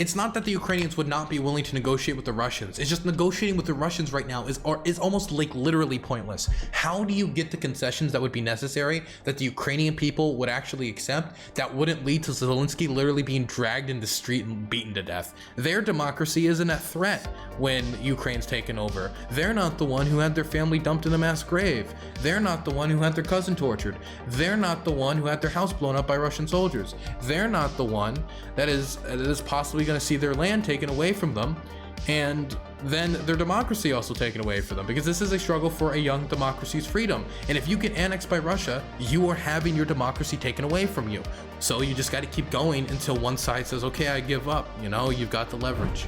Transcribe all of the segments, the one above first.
It's not that the Ukrainians would not be willing to negotiate with the Russians. It's just negotiating with the Russians right now is almost like literally pointless. How do you get the concessions that would be necessary that the Ukrainian people would actually accept that wouldn't lead to Zelensky literally being dragged in the street and beaten to death? Their democracy isn't at threat when Ukraine's taken over. They're not the one who had their family dumped in a mass grave. They're not the one who had their cousin tortured. They're not the one who had their house blown up by Russian soldiers. They're not the one that is possibly going to see their land taken away from them, and then their democracy also taken away from them, because this is a struggle for a young democracy's freedom. And if you get annexed by Russia, you are having your democracy taken away from you. So you just got to keep going until one side says, okay, I give up. You know, you've got the leverage.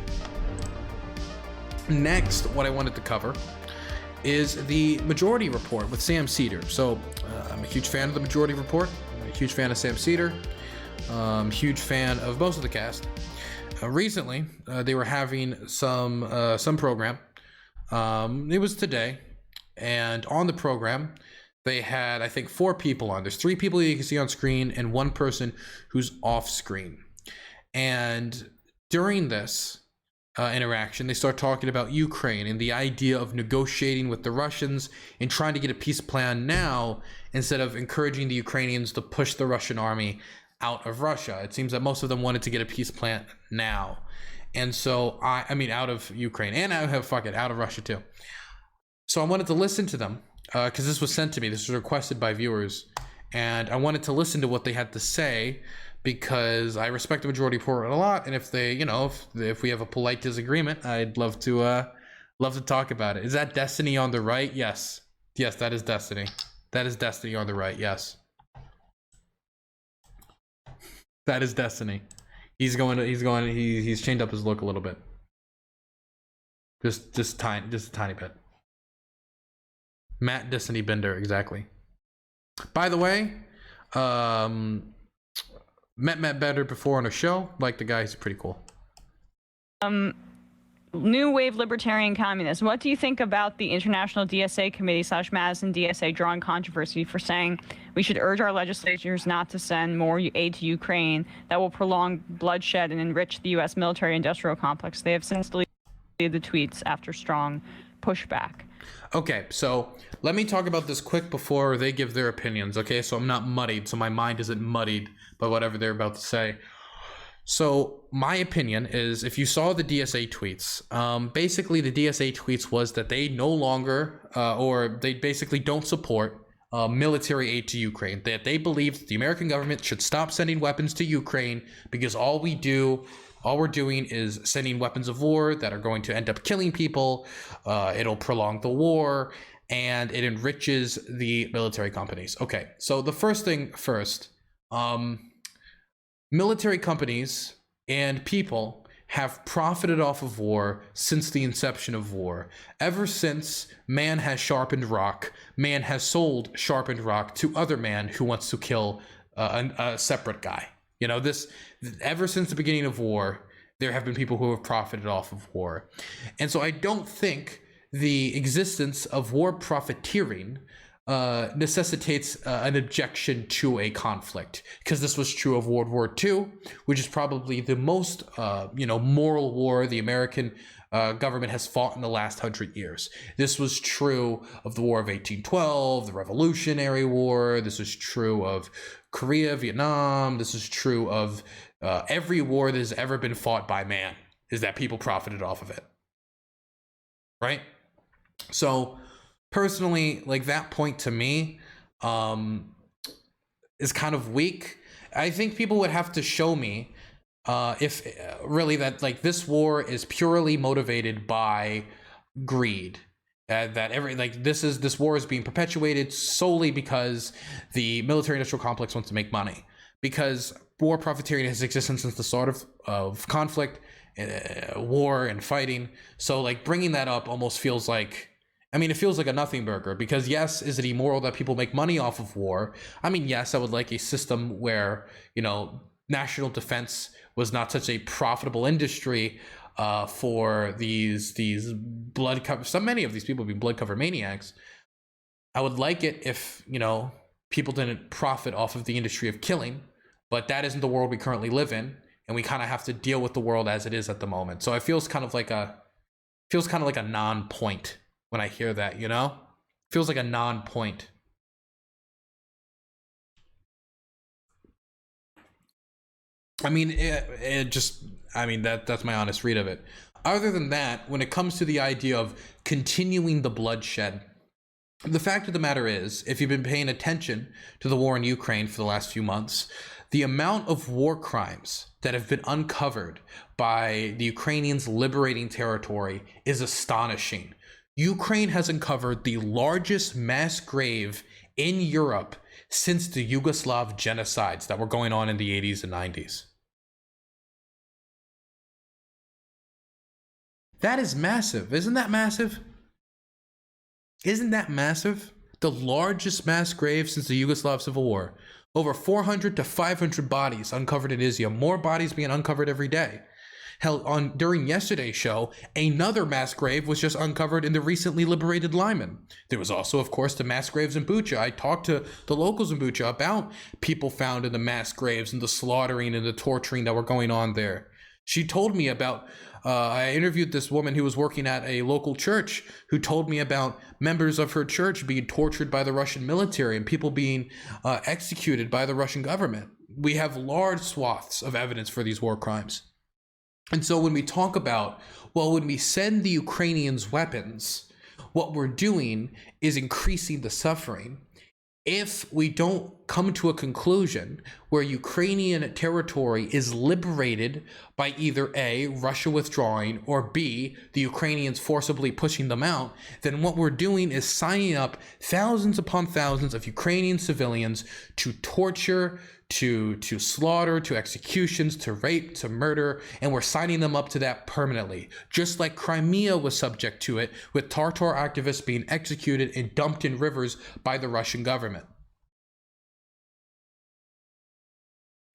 Next, what I wanted to cover is the Majority Report with Sam Cedar. So I'm a huge fan of the Majority Report. I'm a huge fan of Sam Cedar. Huge fan of most of the cast. Recently, they were having some program. It was today, and on the program, they had, I think, 4 people on. There's 3 people you can see on screen and 1 person who's off screen. And during this interaction, they start talking about Ukraine and the idea of negotiating with the Russians and trying to get a peace plan now instead of encouraging the Ukrainians to push the Russian army out of Russia. It seems that most of them wanted to get a peace plan now. And so, I mean, out of Ukraine, and out of Russia too. So I wanted to listen to them, because this was sent to me. This was requested by viewers. And I wanted to listen to what they had to say, because I respect the Majority Report a lot. And if they, you know, if we have a polite disagreement, I'd love to talk about it. Is that Destiny on the right? Yes. Yes, that is Destiny. That is Destiny on the right, yes. That is Destiny. He's changed up his look a little bit. Just a tiny bit. Matt Destiny Bender, exactly. By the way, met Matt Bender before on a show. Like the guy, he's pretty cool. New wave libertarian communists. What do you think about the International DSA Committee / Madison DSA drawing controversy for saying we should urge our legislatures not to send more aid to Ukraine that will prolong bloodshed and enrich the U.S. military-industrial complex? They have since deleted the tweets after strong pushback. Okay, so let me talk about this quick before they give their opinions, okay? So I'm not muddied, so my mind isn't muddied by whatever they're about to say. So my opinion is, if you saw the DSA tweets, basically the DSA tweets was that they no longer, or they basically don't support military aid to Ukraine, that they believe the American government should stop sending weapons to Ukraine because all we're doing is sending weapons of war that are going to end up killing people. It'll prolong the war, and it enriches the military companies. Okay, so the first thing first, military companies and people have profited off of war since the inception of war. Ever since man has sharpened rock, man has sold sharpened rock to other man who wants to kill a separate guy. You know, ever since the beginning of war, there have been people who have profited off of war. And so I don't think the existence of war profiteering necessitates an objection to a conflict, because this was true of World War II, which is probably the most moral war the American government has fought in the last 100 years. This was true of the War of 1812, the Revolutionary War. This was true of Korea, Vietnam. This is true of every war that has ever been fought by man, is that people profited off of it, right? So personally, like, that point to me is kind of weak. I think people would have to show me if really that, like, this war is purely motivated by greed. This war is being perpetuated solely because the military-industrial complex wants to make money. Because war profiteering has existed since the start of conflict, war and fighting. So, like, bringing that up almost feels like, I mean, it feels like a nothing burger, because yes, is it immoral that people make money off of war? I mean, yes, I would like a system where, national defense was not such a profitable industry for these blood cover. So many of these people being blood cover maniacs. I would like it if, people didn't profit off of the industry of killing, but that isn't the world we currently live in. and we kind of have to deal with the world as it is at the moment. So it feels kind of like a non-point when I hear that, you know? Feels like a non-point. I mean, that's my honest read of it. Other than that, when it comes to the idea of continuing the bloodshed, the fact of the matter is, if you've been paying attention to the war in Ukraine for the last few months, the amount of war crimes that have been uncovered by the Ukrainians liberating territory is astonishing. Ukraine has uncovered the largest mass grave in Europe since the Yugoslav genocides that were going on in the 80s and 90s. That is massive. Isn't that massive? Isn't that massive? The largest mass grave since the Yugoslav Civil War. Over 400 to 500 bodies uncovered in Izium. More bodies being uncovered every day. Hell, during yesterday's show, another mass grave was just uncovered in the recently liberated Lyman. There was also, of course, the mass graves in Bucha. I talked to the locals in Bucha about people found in the mass graves and the slaughtering and the torturing that were going on there. She told me about, I interviewed this woman who was working at a local church who told me about members of her church being tortured by the Russian military and people being executed by the Russian government. We have large swaths of evidence for these war crimes. And so when we talk about, well, when we send the Ukrainians weapons, what we're doing is increasing the suffering. If we don't come to a conclusion where Ukrainian territory is liberated by either A, Russia withdrawing, or B, the Ukrainians forcibly pushing them out, then what we're doing is signing up thousands upon thousands of Ukrainian civilians to torture, to slaughter, to executions, to rape, to murder, and we're signing them up to that permanently. Just like Crimea was subject to it, with Tatar activists being executed and dumped in rivers by the Russian government.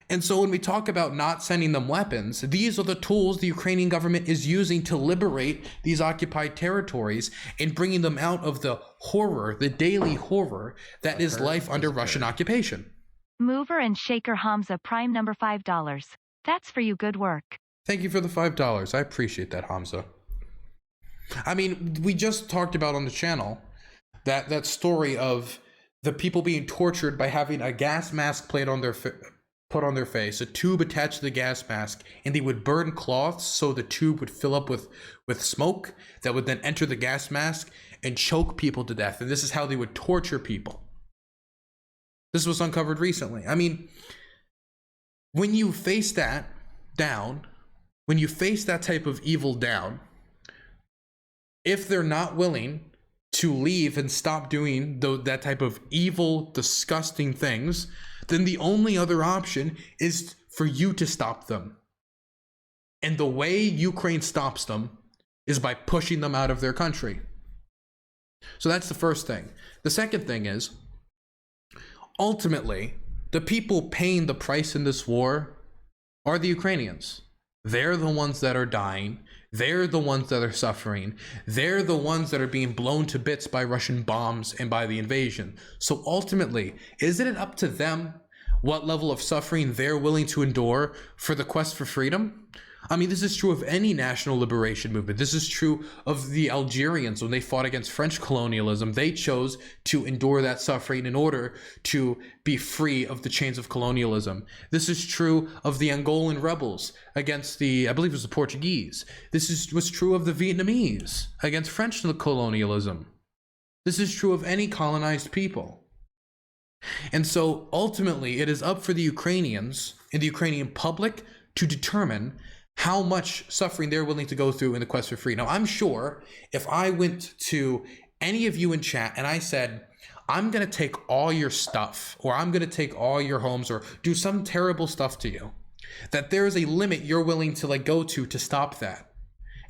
And so when we talk about not sending them weapons, these are the tools the Ukrainian government is using to liberate these occupied territories and bringing them out of the horror, the daily horror that is life under Russian occupation. Mover and Shaker Hamza Prime number $5. That's for you, good work. Thank you for the $5. I appreciate that, Hamza. I mean, we just talked about on the channel that story of the people being tortured by having a gas mask put on their face, a tube attached to the gas mask, and they would burn cloths so the tube would fill up with smoke that would then enter the gas mask and choke people to death. And this is how they would torture people. This was uncovered recently. I mean, when you face that down, when you face that type of evil down, if they're not willing to leave and stop doing that type of evil, disgusting things, then the only other option is for you to stop them. And the way Ukraine stops them is by pushing them out of their country. So that's the first thing. The second thing is, ultimately, the people paying the price in this war are the Ukrainians. They're the ones that are dying. They're the ones that are suffering. They're the ones that are being blown to bits by Russian bombs and by the invasion. So ultimately, isn't it up to them what level of suffering they're willing to endure for the quest for freedom? I mean, this is true of any national liberation movement. This is true of the Algerians when they fought against French colonialism. They chose to endure that suffering in order to be free of the chains of colonialism. This is true of the Angolan rebels against I believe it was the Portuguese. This was true of the Vietnamese against French colonialism. This is true of any colonized people. And so ultimately, it is up for the Ukrainians and the Ukrainian public to determine how much suffering they're willing to go through in the quest for freedom. Now, I'm sure if I went to any of you in chat and I said, I'm going to take all your stuff, or I'm going to take all your homes, or do some terrible stuff to you, that there is a limit you're willing to go to stop that.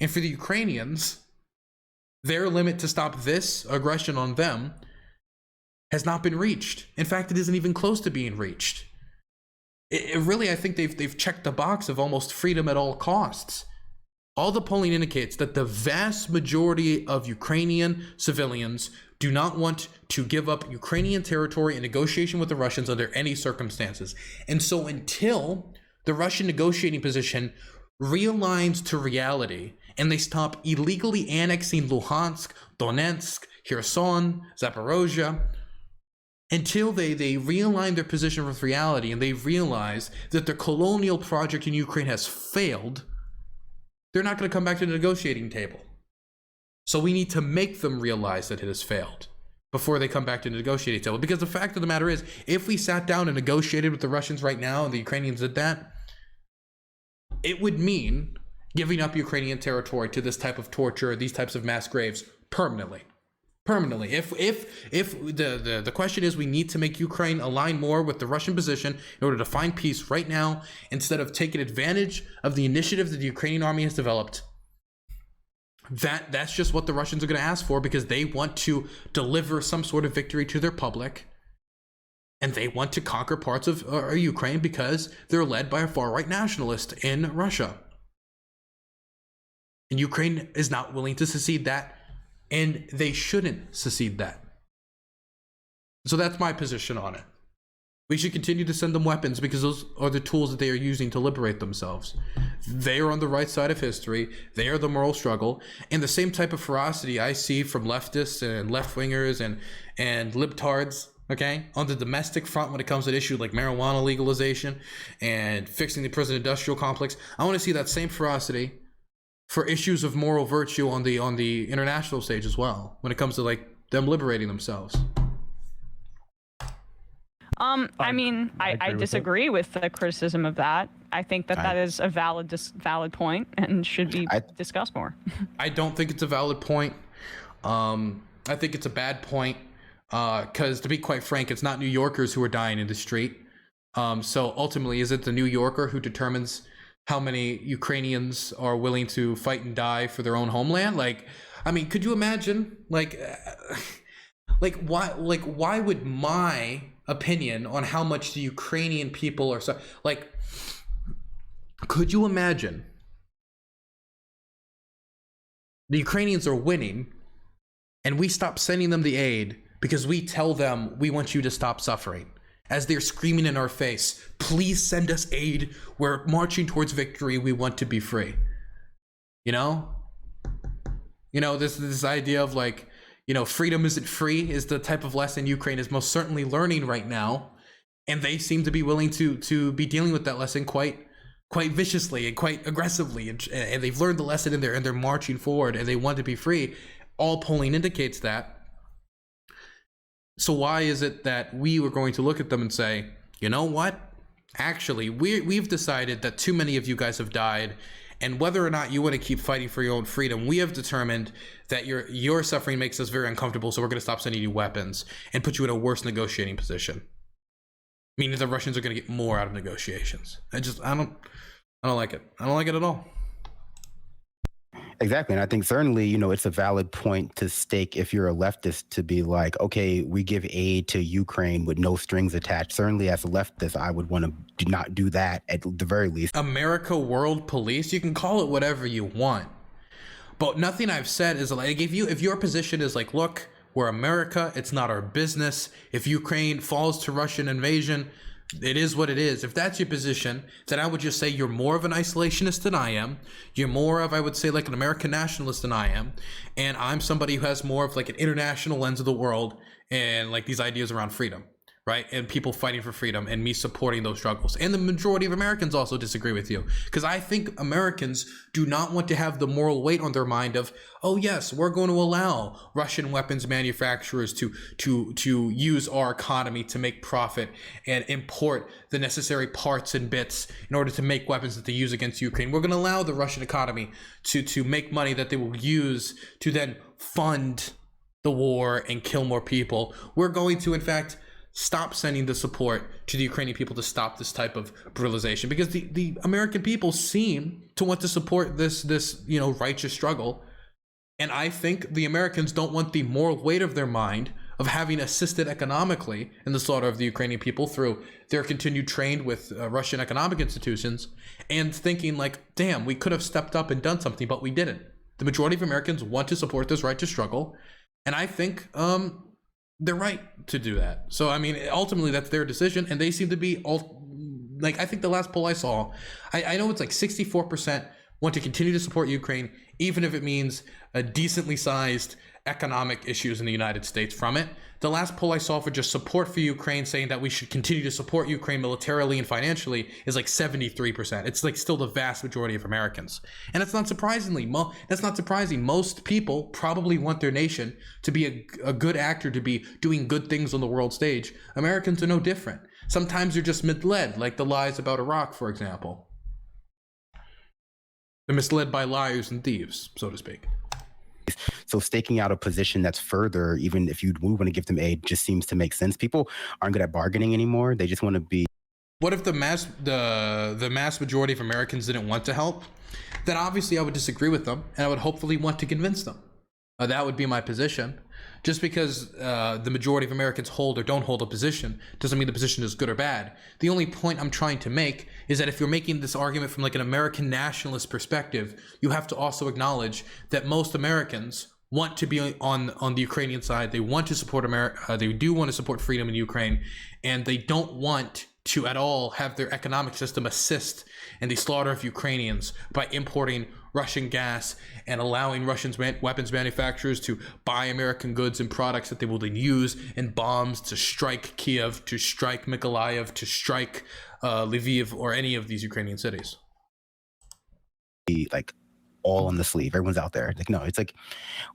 And for the Ukrainians, their limit to stop this aggression on them has not been reached. In fact, it isn't even close to being reached. I think they've checked the box of almost freedom at all costs. All the polling indicates that the vast majority of Ukrainian civilians do not want to give up Ukrainian territory in negotiation with the Russians under any circumstances. And so until the Russian negotiating position realigns to reality and they stop illegally annexing Luhansk, Donetsk, Kherson, Zaporozhia, until they realign their position with reality and they realize that their colonial project in Ukraine has failed, they're not going to come back to the negotiating table. So we need to make them realize that it has failed before they come back to the negotiating table. Because the fact of the matter is, if we sat down and negotiated with the Russians right now and the Ukrainians did that, it would mean giving up Ukrainian territory to this type of torture, these types of mass graves permanently. If the question is, we need to make Ukraine align more with the Russian position in order to find peace right now, instead of taking advantage of the initiative that the Ukrainian army has developed. That's just what the Russians are going to ask for, because they want to deliver some sort of victory to their public, and they want to conquer parts of Ukraine because they're led by a far-right nationalist in Russia. And Ukraine is not willing to secede that, and they shouldn't secede that. So that's my position on it. We should continue to send them weapons because those are the tools that they are using to liberate themselves. They are on the right side of history. They are the moral struggle. And the same type of ferocity I see from leftists and left-wingers and libtards, okay, on the domestic front when it comes to issues like marijuana legalization and fixing the prison industrial complex. I want to see that same ferocity for issues of moral virtue on the international stage as well, when it comes to like them liberating themselves. I mean, I disagree with the criticism of that. I think that is a valid point and should be discussed more. I don't think it's a valid point. I think it's a bad point, because to be quite frank, it's not New Yorkers who are dying in the street. So ultimately, is it the New Yorker who determines how many Ukrainians are willing to fight and die for their own homeland? Like, I mean, could you imagine, why would my opinion on how much the Ukrainian people are could you imagine the Ukrainians are winning and we stop sending them the aid because we tell them we want you to stop suffering, as they're screaming in our face, please send us aid, we're marching towards victory, we want to be free. This idea of freedom isn't free is the type of lesson Ukraine is most certainly learning right now, and they seem to be willing to be dealing with that lesson quite viciously and quite aggressively, and they've learned the lesson and they're marching forward and they want to be free. All polling indicates that. So why is it that we were going to look at them and say, you know what? Actually, we've decided that too many of you guys have died, and whether or not you want to keep fighting for your own freedom, we have determined that your suffering makes us very uncomfortable, so we're going to stop sending you weapons and put you in a worse negotiating position. Meaning the Russians are going to get more out of negotiations. I don't like it. I don't like it at all. Exactly. And I think certainly, it's a valid point to stake if you're a leftist to be like, okay, we give aid to Ukraine with no strings attached. Certainly as a leftist, I would want to not do that at the very least. America World Police, you can call it whatever you want. But nothing I've said is like, if your position is like, look, we're America, it's not our business. If Ukraine falls to Russian invasion, it is what it is. If that's your position, then I would just say you're more of an isolationist than I am. You're more of, I would say, like an American nationalist than I am. And I'm somebody who has more of like an international lens of the world and like these ideas around freedom, right? And people fighting for freedom and me supporting those struggles. And the majority of Americans also disagree with you, because I think Americans do not want to have the moral weight on their mind of, oh yes, we're going to allow Russian weapons manufacturers to use our economy to make profit and import the necessary parts and bits in order to make weapons that they use against Ukraine. We're going to allow the Russian economy to make money that they will use to then fund the war and kill more people. We're going to, in fact, stop sending the support to the Ukrainian people to stop this type of brutalization, because the American people seem to want to support this righteous struggle. And I think the Americans don't want the moral weight of their mind of having assisted economically in the slaughter of the Ukrainian people through their continued trade with Russian economic institutions, and thinking like, damn, we could have stepped up and done something, but we didn't. The majority of Americans want to support this righteous struggle, and I think they're right to do that. So, I mean, ultimately, that's their decision, and they seem to be like, I think the last poll I saw, I know it's like 64% want to continue to support Ukraine, even if it means a decently sized economic issues in the United States from it. The last poll I saw for just support for Ukraine, saying that we should continue to support Ukraine militarily and financially, is like 73%. It's like still the vast majority of Americans. And it's not surprisingly, that's not surprising. Most people probably want their nation to be a good actor, to be doing good things on the world stage. Americans are no different. Sometimes you're just misled, like the lies about Iraq, for example. They're misled by liars and thieves, so to speak. So staking out a position that's further, even if you want to give them aid, just seems to make sense. People aren't good at bargaining anymore. They just want to be. What if the mass majority of Americans didn't want to help? Then obviously I would disagree with them, and I would hopefully want to convince them. That would be my position. Just because the majority of Americans hold or don't hold a position doesn't mean the position is good or bad. The only point I'm trying to make is that if you're making this argument from like an American nationalist perspective, you have to also acknowledge that most Americans want to be on the Ukrainian side. They want to support America. They do want to support freedom in Ukraine, and they don't want to at all have their economic system assist in the slaughter of Ukrainians by importing Russian gas and allowing Russian weapons manufacturers to buy American goods and products that they will then use in bombs to strike Kiev, to strike Mykolaiv, to strike Lviv, or any of these Ukrainian cities. Like all on the sleeve. Everyone's out there. Like, no, it's like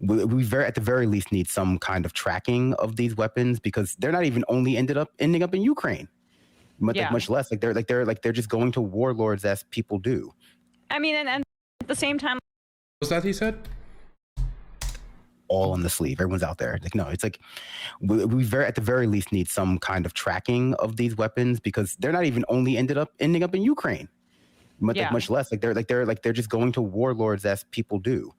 we at the very least need some kind of tracking of these weapons, because they're not even only ending up in Ukraine. Much less. They're just going to warlords as people do. I mean, and at the same time, was that he said? All on the sleeve. Everyone's out there. Like, no, it's like we at the very least need some kind of tracking of these weapons, because they're not even only ending up in Ukraine. Much less. They're just going to warlords as people do.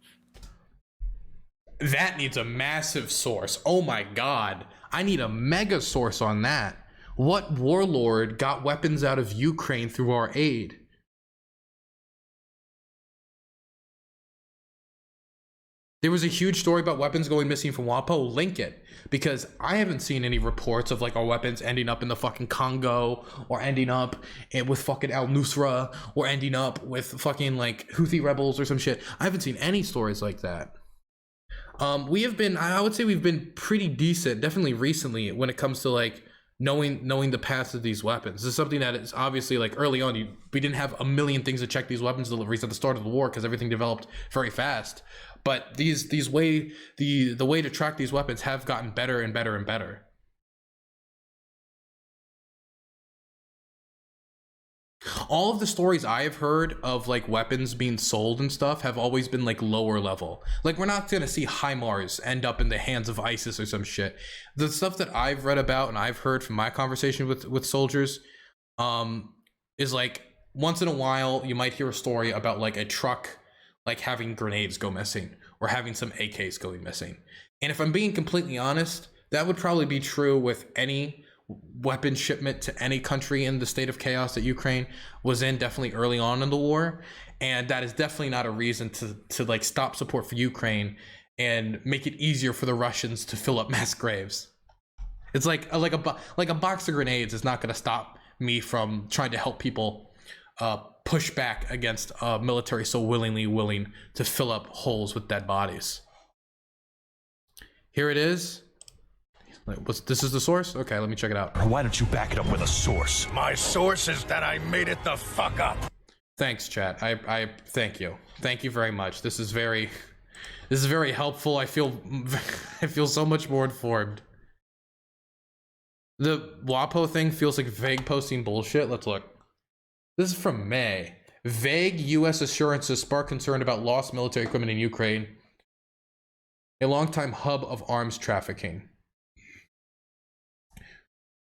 That needs a massive source. Oh my God. I need a mega source on that. What warlord got weapons out of Ukraine through our aid? There was a huge story about weapons going missing from WAPO. Link it, because I haven't seen any reports of like our weapons ending up in the fucking Congo, or ending up with fucking Al Nusra, or ending up with fucking like Houthi rebels or some shit. I haven't seen any stories like that. We have been, I would say we've been pretty decent, definitely recently, when it comes to like knowing the paths of these weapons. This is something that is obviously like early on, we didn't have a million things to check these weapons deliveries at the start of the war, because everything developed very fast. But the way to track these weapons have gotten better and better and better. All of the stories I have heard of like weapons being sold and stuff have always been like lower level. Like, we're not gonna see HIMARS end up in the hands of ISIS or some shit. The stuff that I've read about and I've heard from my conversation with soldiers is like, once in a while you might hear a story about like a truck like having grenades go missing, or having some AKs going missing. And if I'm being completely honest, that would probably be true with any weapon shipment to any country in the state of chaos that Ukraine was in, definitely early on in the war. And that is definitely not a reason to like stop support for Ukraine and make it easier for the Russians to fill up mass graves. It's like a box of grenades is not going to stop me from trying to help people push back against a military so willingly willing to fill up holes with dead bodies. Here it is. This is the source? Okay, let me check it out. Why don't you back it up with a source? My source is that I made it the fuck up. Thanks, chat. I thank you. Thank you very much. This is very helpful. I feel so much more informed. The WAPO thing feels like vague posting bullshit. Let's look. This is from May. Vague U.S. assurances spark concern about lost military equipment in Ukraine, a longtime hub of arms trafficking.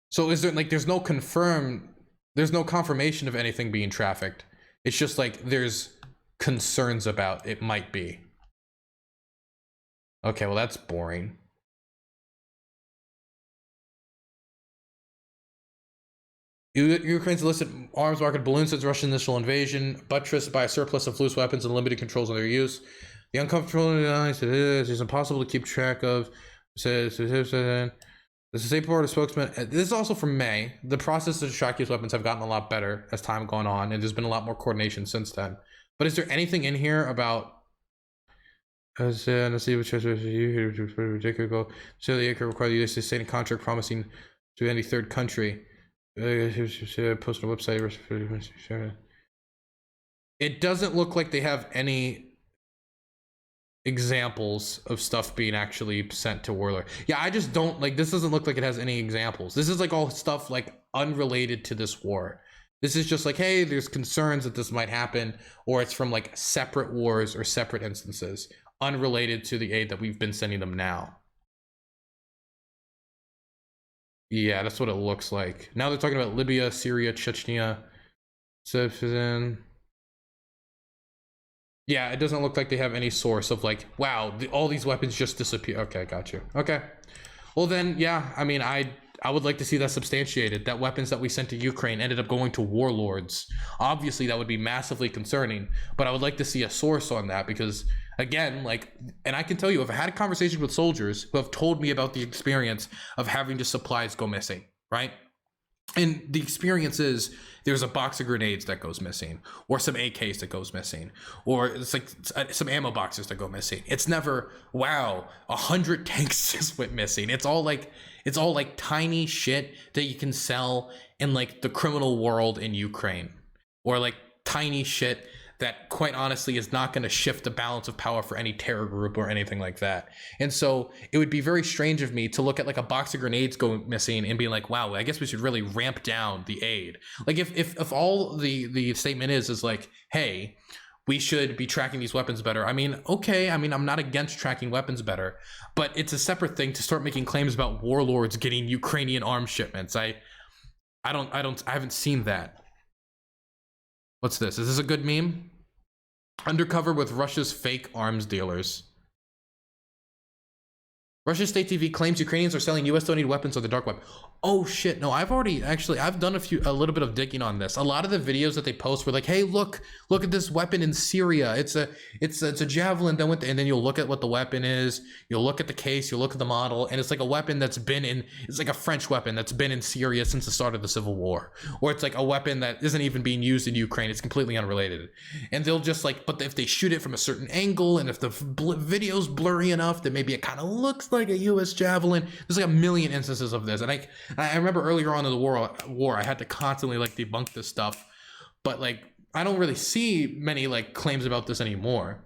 So is there like, there's no confirmation of anything being trafficked. It's just like there's concerns about it might be. Okay, well that's boring. Ukraine's illicit arms market balloons since Russian initial invasion, buttressed by a surplus of loose weapons and limited controls on their use. The uncomfortable is impossible to keep track of. The State Board spokesman, this is also from May. The process to track these weapons have gotten a lot better as time gone on, and there's been a lot more coordination since then. But is there anything in here about as let's see which is ridiculous? So the acre require the U.S. to sign a contract promising to any third country. Post on a website. It doesn't look like they have any examples of stuff being actually sent to Warlord. Yeah, I just don't like, this doesn't look like it has any examples. This is like all stuff like unrelated to this war. This is just like, hey, there's concerns that this might happen, or it's from like separate wars or separate instances unrelated to the aid that we've been sending them now. Yeah, that's what it looks like. Now they're talking about Libya, Syria, Chechnya. So then, yeah, it doesn't look like they have any source of like, wow, all these weapons just disappear. Okay, got you. Okay. Well then, yeah, I mean, I would like to see that substantiated, that weapons that we sent to Ukraine ended up going to warlords. Obviously, that would be massively concerning, but I would like to see a source on that because, again, like, and I can tell you, I've had conversations with soldiers who have told me about the experience of having just supplies go missing, right? And the experience is there's a box of grenades that goes missing, or some AKs that goes missing, or it's like some ammo boxes that go missing. It's never, wow, 100 tanks just went missing. It's all like tiny shit that you can sell in like the criminal world in Ukraine, or like tiny shit that quite honestly is not going to shift the balance of power for any terror group or anything like that. And so it would be very strange of me to look at like a box of grenades going missing and be like, wow, I guess we should really ramp down the aid. Like if all the statement is like, hey, we should be tracking these weapons better. I mean, okay, I mean, I'm not against tracking weapons better, but it's a separate thing to start making claims about warlords getting Ukrainian arms shipments. I haven't seen that. What's this? Is this a good meme? Undercover with Russia's fake arms dealers. Russian state TV claims Ukrainians are selling US donated weapons on the dark web. Oh shit, no, I've done a little bit of digging on this. A lot of the videos that they post were like, hey, look at this weapon in Syria. It's a javelin that went and then you'll look at what the weapon is, you'll look at the case, you'll look at the model, and it's like a weapon that's been in, it's like a French weapon that's been in Syria since the start of the Civil War. Or it's like a weapon that isn't even being used in Ukraine, it's completely unrelated. And they'll just like, but if they shoot it from a certain angle and if the video's blurry enough that maybe it kind of looks like a US javelin, there's like a million instances of this. And I remember earlier on in the war, I had to constantly like debunk this stuff, but like I don't really see many like claims about this anymore.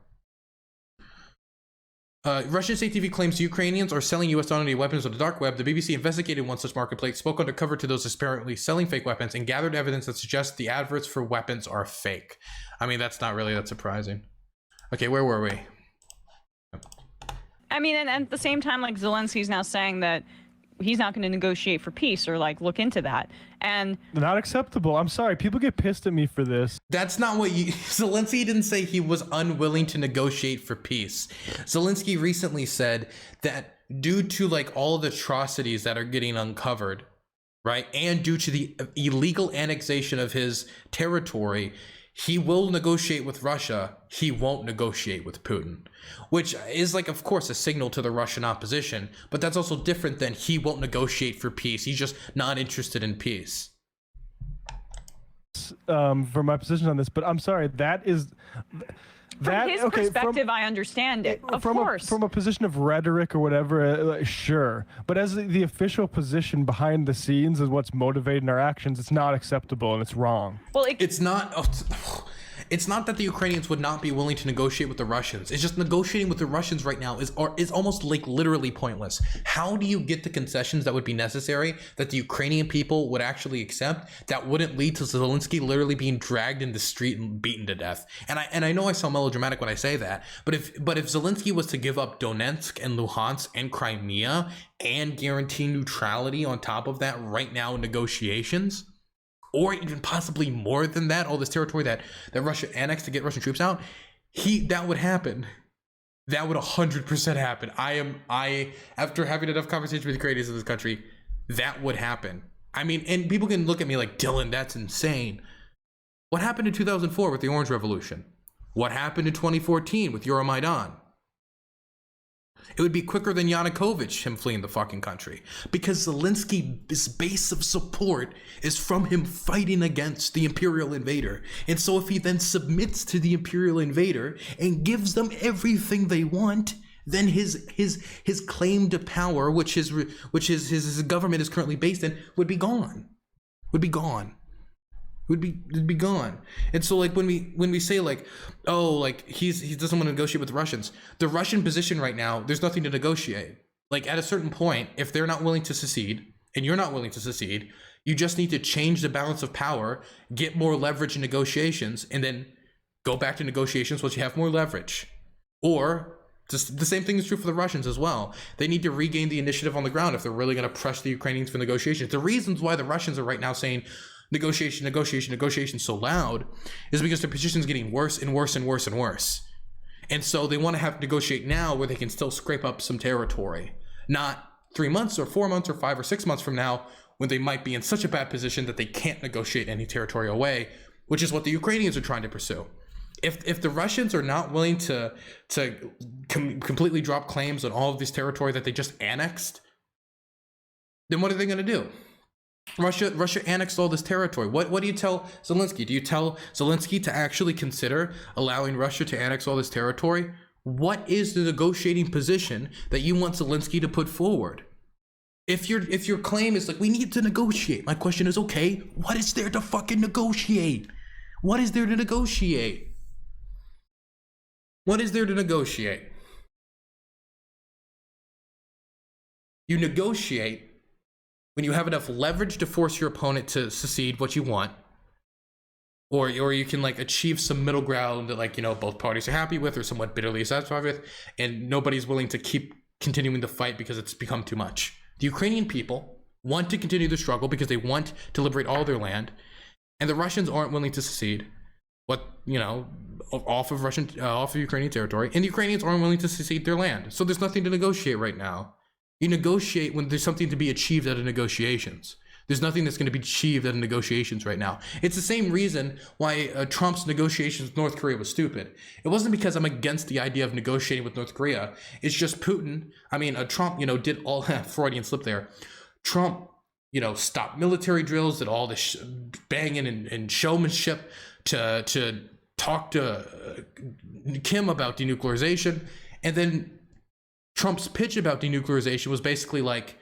Russian state TV claims Ukrainians are selling US donated weapons on the dark web. The BBC investigated one such marketplace, spoke undercover to those apparently selling fake weapons, and gathered evidence that suggests the adverts for weapons are fake. I mean, that's not really that surprising. Okay, where were we? I mean, and at the same time, like Zelensky's now saying that he's not going to negotiate for peace or like look into that. And not acceptable. I'm sorry. People get pissed at me for this. That's not what Zelensky didn't say he was unwilling to negotiate for peace. Zelensky recently said that due to like all the atrocities that are getting uncovered, right? And due to the illegal annexation of his territory, he will negotiate with Russia. He won't negotiate with Putin, which is like, of course, a signal to the Russian opposition, but that's also different than he won't negotiate for peace. He's just not interested in peace. For my position on this, but I'm sorry, that is... From his perspective, I understand it. Of course. From a position of rhetoric or whatever, sure. But as the official position behind the scenes is what's motivating our actions, it's not acceptable and it's wrong. Well, it's not. It's not that the Ukrainians would not be willing to negotiate with the Russians. It's just negotiating with the Russians right now is almost like literally pointless. How do you get the concessions that would be necessary that the Ukrainian people would actually accept that wouldn't lead to Zelensky literally being dragged in the street and beaten to death? And I know I sound melodramatic when I say that, but if Zelensky was to give up Donetsk and Luhansk and Crimea and guarantee neutrality on top of that right now in negotiations, or even possibly more than that, all this territory that Russia annexed to get Russian troops out, that would happen. That would 100% happen. I after having enough conversations with the creators of this country, that would happen. I mean, and people can look at me like, Dylan, that's insane. What happened in 2004 with the Orange Revolution? What happened in 2014 with Euromaidan? It would be quicker than Yanukovych, him fleeing the fucking country. Because Zelensky's base of support is from him fighting against the imperial invader. And so if he then submits to the imperial invader and gives them everything they want, then his claim to power, which his government is currently based in, would be gone. Would be gone. It'd be gone. And so like when we say like, oh, like he doesn't want to negotiate with the Russians, the Russian position right now, there's nothing to negotiate. Like at a certain point, if they're not willing to secede and you're not willing to secede, you just need to change the balance of power, get more leverage in negotiations, and then go back to negotiations once you have more leverage. Or just the same thing is true for the Russians as well. They need to regain the initiative on the ground if they're really going to press the Ukrainians for negotiations. The reasons why the Russians are right now saying negotiation so loud is because their position is getting worse and worse and worse and worse. And so they want to have to negotiate now where they can still scrape up some territory, not 3 months or 4 months or 5 or 6 months from now when they might be in such a bad position that they can't negotiate any territory away, which is what the Ukrainians are trying to pursue. If the Russians are not willing to completely drop claims on all of this territory that they just annexed, then what are they going to do? Russia annexed all this territory. What do you tell Zelensky? Do you tell Zelensky to actually consider allowing Russia to annex all this territory? What is the negotiating position that you want Zelensky to put forward? If your claim is like, we need to negotiate, my question is, okay, what is there to fucking negotiate? What is there to negotiate? What is there to negotiate? You negotiate when you have enough leverage to force your opponent to secede what you want, or you can like achieve some middle ground that, like, you know, both parties are happy with or somewhat bitterly satisfied with, and nobody's willing to keep continuing the fight because it's become too much. The Ukrainian people want to continue the struggle because they want to liberate all their land, and the Russians aren't willing to secede off of Ukrainian territory, and the Ukrainians aren't willing to secede their land. So there's nothing to negotiate right now. You negotiate when there's something to be achieved out of negotiations. There's nothing that's going to be achieved out of negotiations right now. It's the same reason why Trump's negotiations with North Korea was stupid. It wasn't because I'm against the idea of negotiating with North Korea. It's just Trump, did all Freudian slip there. Trump, stopped military drills, did all this banging and showmanship to talk to Kim about denuclearization, and then Trump's pitch about denuclearization was basically like,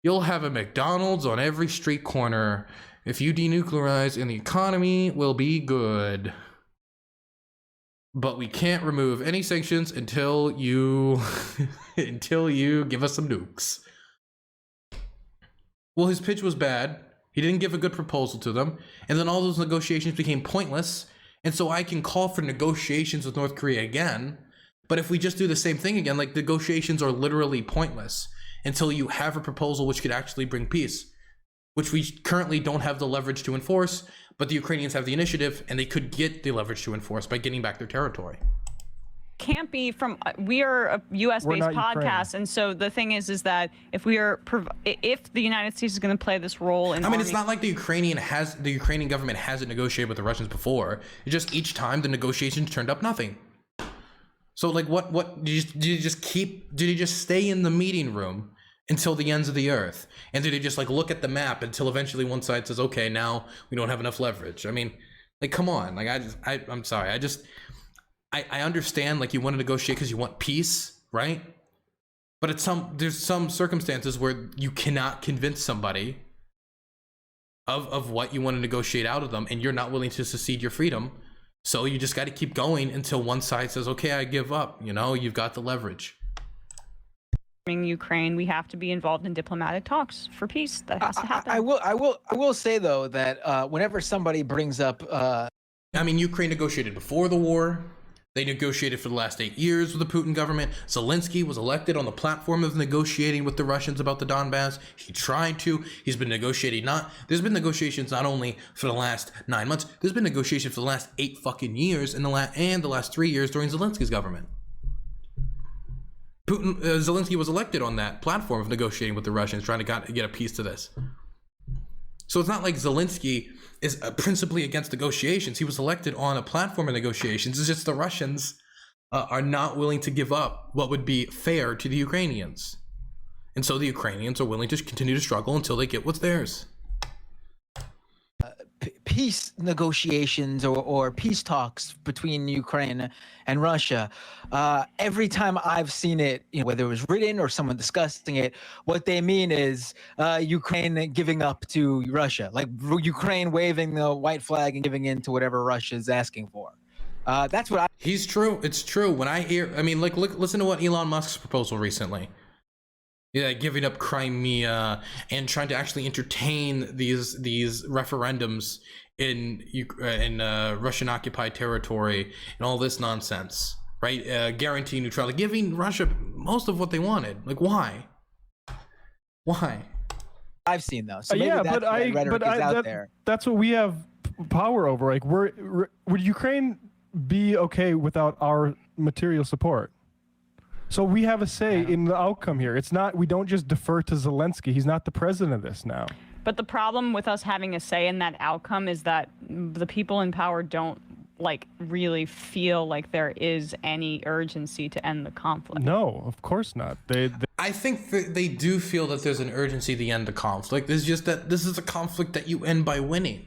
you'll have a McDonald's on every street corner if you denuclearize, and the economy will be good. But we can't remove any sanctions until you give us some nukes. Well, his pitch was bad. He didn't give a good proposal to them, and then all those negotiations became pointless. And so I can call for negotiations with North Korea again. But if we just do the same thing again, like, negotiations are literally pointless until you have a proposal which could actually bring peace, which we currently don't have the leverage to enforce, but the Ukrainians have the initiative, and they could get the leverage to enforce by getting back their territory. Can't be from, we are a U.S.-based podcast, and so the thing is that if the United States is going to play this role in, it's not like the Ukrainian government hasn't negotiated with the Russians before. It's just each time the negotiations turned up nothing. So like, what did you just stay in the meeting room until the ends of the earth? And did you just like look at the map until eventually one side says, okay, now we don't have enough leverage? I mean, like, come on. Like, I'm sorry. I understand, like, you want to negotiate because you want peace, right? But there's some circumstances where you cannot convince somebody of what you want to negotiate out of them, and you're not willing to secede your freedom. So you just got to keep going until one side says, okay, I give up. You've got the leverage. Ukraine, we have to be involved in diplomatic talks for peace. That has to happen. I will say, though, that whenever somebody brings up, Ukraine negotiated before the war. They negotiated for the last 8 years with the Putin government. Zelensky was elected on the platform of negotiating with the Russians about the Donbass. He tried to. He's been negotiating. There's been negotiations not only for the last 9 months. There's been negotiations for the last 8 fucking years, and the last 3 years during Zelensky's government. Zelensky was elected on that platform of negotiating with the Russians, trying to get a piece to this. So it's not like Zelensky is principally against negotiations. He was elected on a platform of negotiations. It's just the Russians are not willing to give up what would be fair to the Ukrainians. And so the Ukrainians are willing to continue to struggle until they get what's theirs. Peace negotiations or peace talks between Ukraine and Russia. Every time I've seen it, whether it was written or someone discussing it, what they mean is Ukraine giving up to Russia, like Ukraine waving the white flag and giving in to whatever Russia is asking for. That's what He's true. It's true. When I hear, I mean, like, listen to what Elon Musk's proposal recently. Yeah, giving up Crimea and trying to actually entertain these referendums in Russian-occupied territory and all this nonsense, right? Guarantee neutrality, giving Russia most of what they wanted. Like, why? I've seen though. So maybe out there. That's what we have power over. Like, would Ukraine be okay without our material support? So we have a say in the outcome here. It's not, we don't just defer to Zelensky. He's not the president of this now. But the problem with us having a say in that outcome is that the people in power don't really feel like there is any urgency to end the conflict. No, of course not. I think they do feel that there's an urgency to end the conflict. It's just that this is a conflict that you end by winning.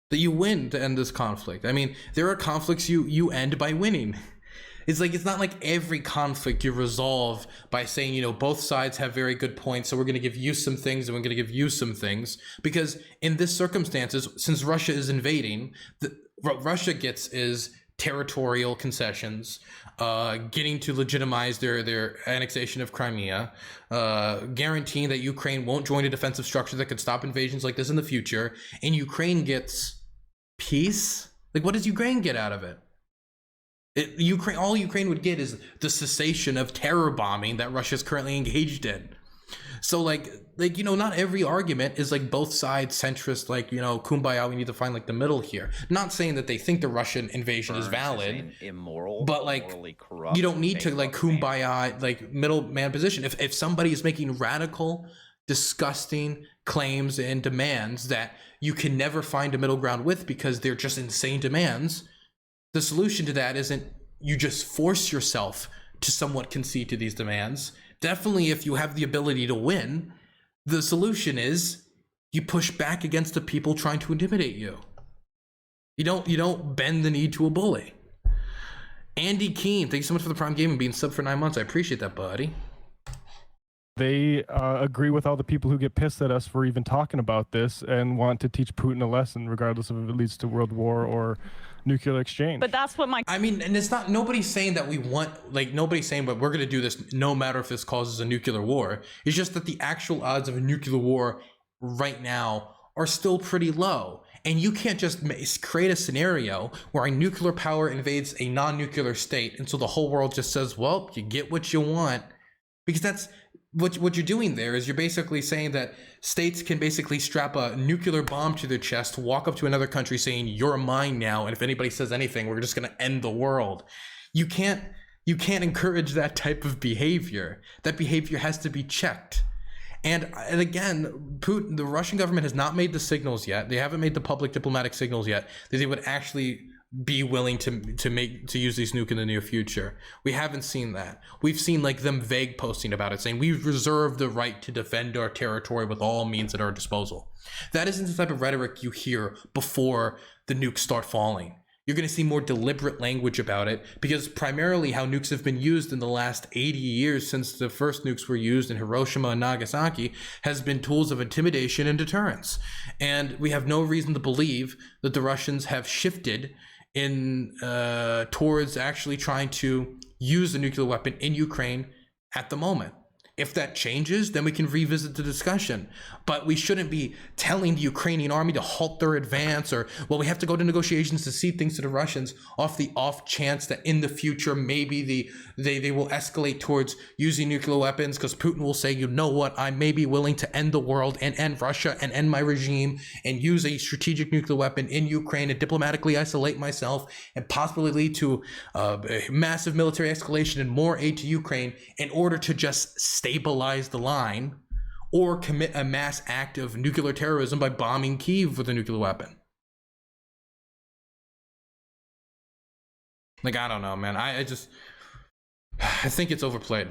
That you win to end this conflict. I mean, there are conflicts you end by winning. It's not like every conflict you resolve by saying, both sides have very good points, so we're going to give you some things and we're going to give you some things. Because in this circumstances, since Russia is invading, what Russia gets is territorial concessions, getting to legitimize their annexation of Crimea, guaranteeing that Ukraine won't join a defensive structure that could stop invasions like this in the future, and Ukraine gets peace. Like, what does Ukraine get out of it? All Ukraine would get is the cessation of terror bombing that Russia is currently engaged in. So not every argument is like both sides centrist, kumbaya, we need to find the middle here. Not saying that they think the Russian invasion is valid, immoral, but morally corrupt, you don't need to kumbaya middleman position. If somebody is making radical, disgusting claims and demands that you can never find a middle ground with because they're just insane demands, the solution to that isn't you just force yourself to somewhat concede to these demands. Definitely, if you have the ability to win, the solution is you push back against the people trying to intimidate you. You don't bend the knee to a bully. Andy Keene, thank you so much for the Prime Gaming being sub for 9 months. I appreciate that, buddy. They agree with all the people who get pissed at us for even talking about this and want to teach Putin a lesson, regardless of if it leads to world war or nuclear exchange. But that's what I mean, and it's not, nobody's saying that we want, nobody's saying, but we're going to do this no matter if this causes a nuclear war. It's just that the actual odds of a nuclear war right now are still pretty low. And you can't just create a scenario where a nuclear power invades a non-nuclear state, and so the whole world just says, well, you get what you want. Because that's what you're doing there is you're basically saying that states can basically strap a nuclear bomb to their chest, walk up to another country saying, you're mine now, and if anybody says anything, we're just going to end the world. You can't encourage that type of behavior. That behavior has to be checked. And again, Putin, the Russian government has not made the signals yet. They haven't made the public diplomatic signals yet that they would actually be willing to use these nuke in the near future. We haven't seen that. We've seen them vague posting about it, saying we reserve the right to defend our territory with all means at our disposal. That isn't the type of rhetoric you hear before the nukes start falling. You're going to see more deliberate language about it, because primarily how nukes have been used in the last 80 years since the first nukes were used in Hiroshima and Nagasaki has been tools of intimidation and deterrence. And we have no reason to believe that the Russians have shifted towards actually trying to use a nuclear weapon in Ukraine at the moment. If that changes, then we can revisit the discussion. But we shouldn't be telling the Ukrainian army to halt their advance, or, well, we have to go to negotiations to cede things to the Russians off the off chance that in the future maybe they will escalate towards using nuclear weapons, because Putin will say, you know what, I may be willing to end the world and end Russia and end my regime and use a strategic nuclear weapon in Ukraine and diplomatically isolate myself and possibly lead to a massive military escalation and more aid to Ukraine in order to just stabilize the line, or commit a mass act of nuclear terrorism by bombing Kyiv with a nuclear weapon. Like, I don't know, man. I think it's overplayed.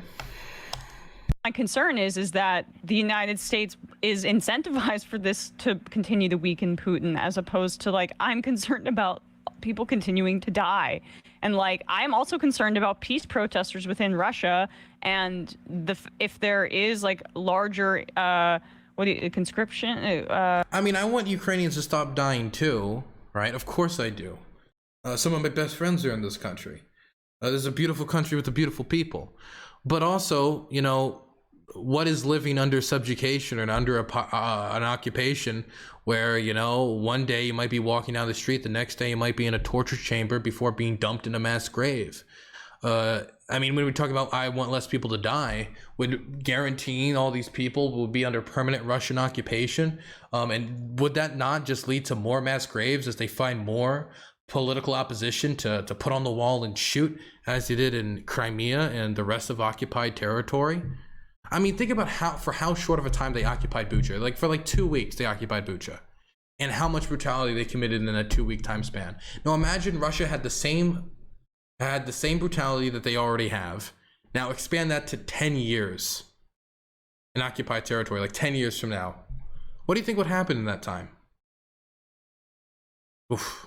My concern is that the United States is incentivized for this to continue to weaken Putin, as opposed to, like, I'm concerned about people continuing to die. And, like, I'm also concerned about peace protesters within Russia, and if there is, like, larger conscription. I mean, I want Ukrainians to stop dying too, right? Of course I do. Some of my best friends are in this country. This is a beautiful country with a beautiful people. But also, you know, what is living under subjugation and under an occupation where, you know, one day you might be walking down the street, the next day you might be in a torture chamber before being dumped in a mass grave. I mean, when we talk about I want less people to die, would guaranteeing all these people will be under permanent Russian occupation, and would that not just lead to more mass graves as they find more political opposition to put on the wall and shoot, as they did in Crimea and the rest of occupied territory? I mean, think about how short of a time they occupied Bucha. Like, for like 2 weeks they occupied Bucha, and how much brutality they committed in a 2-week time span. Now imagine Russia had the same brutality that they already have. Now expand that to 10 years in occupied territory, like 10 years from now. What do you think would happen in that time? Oof.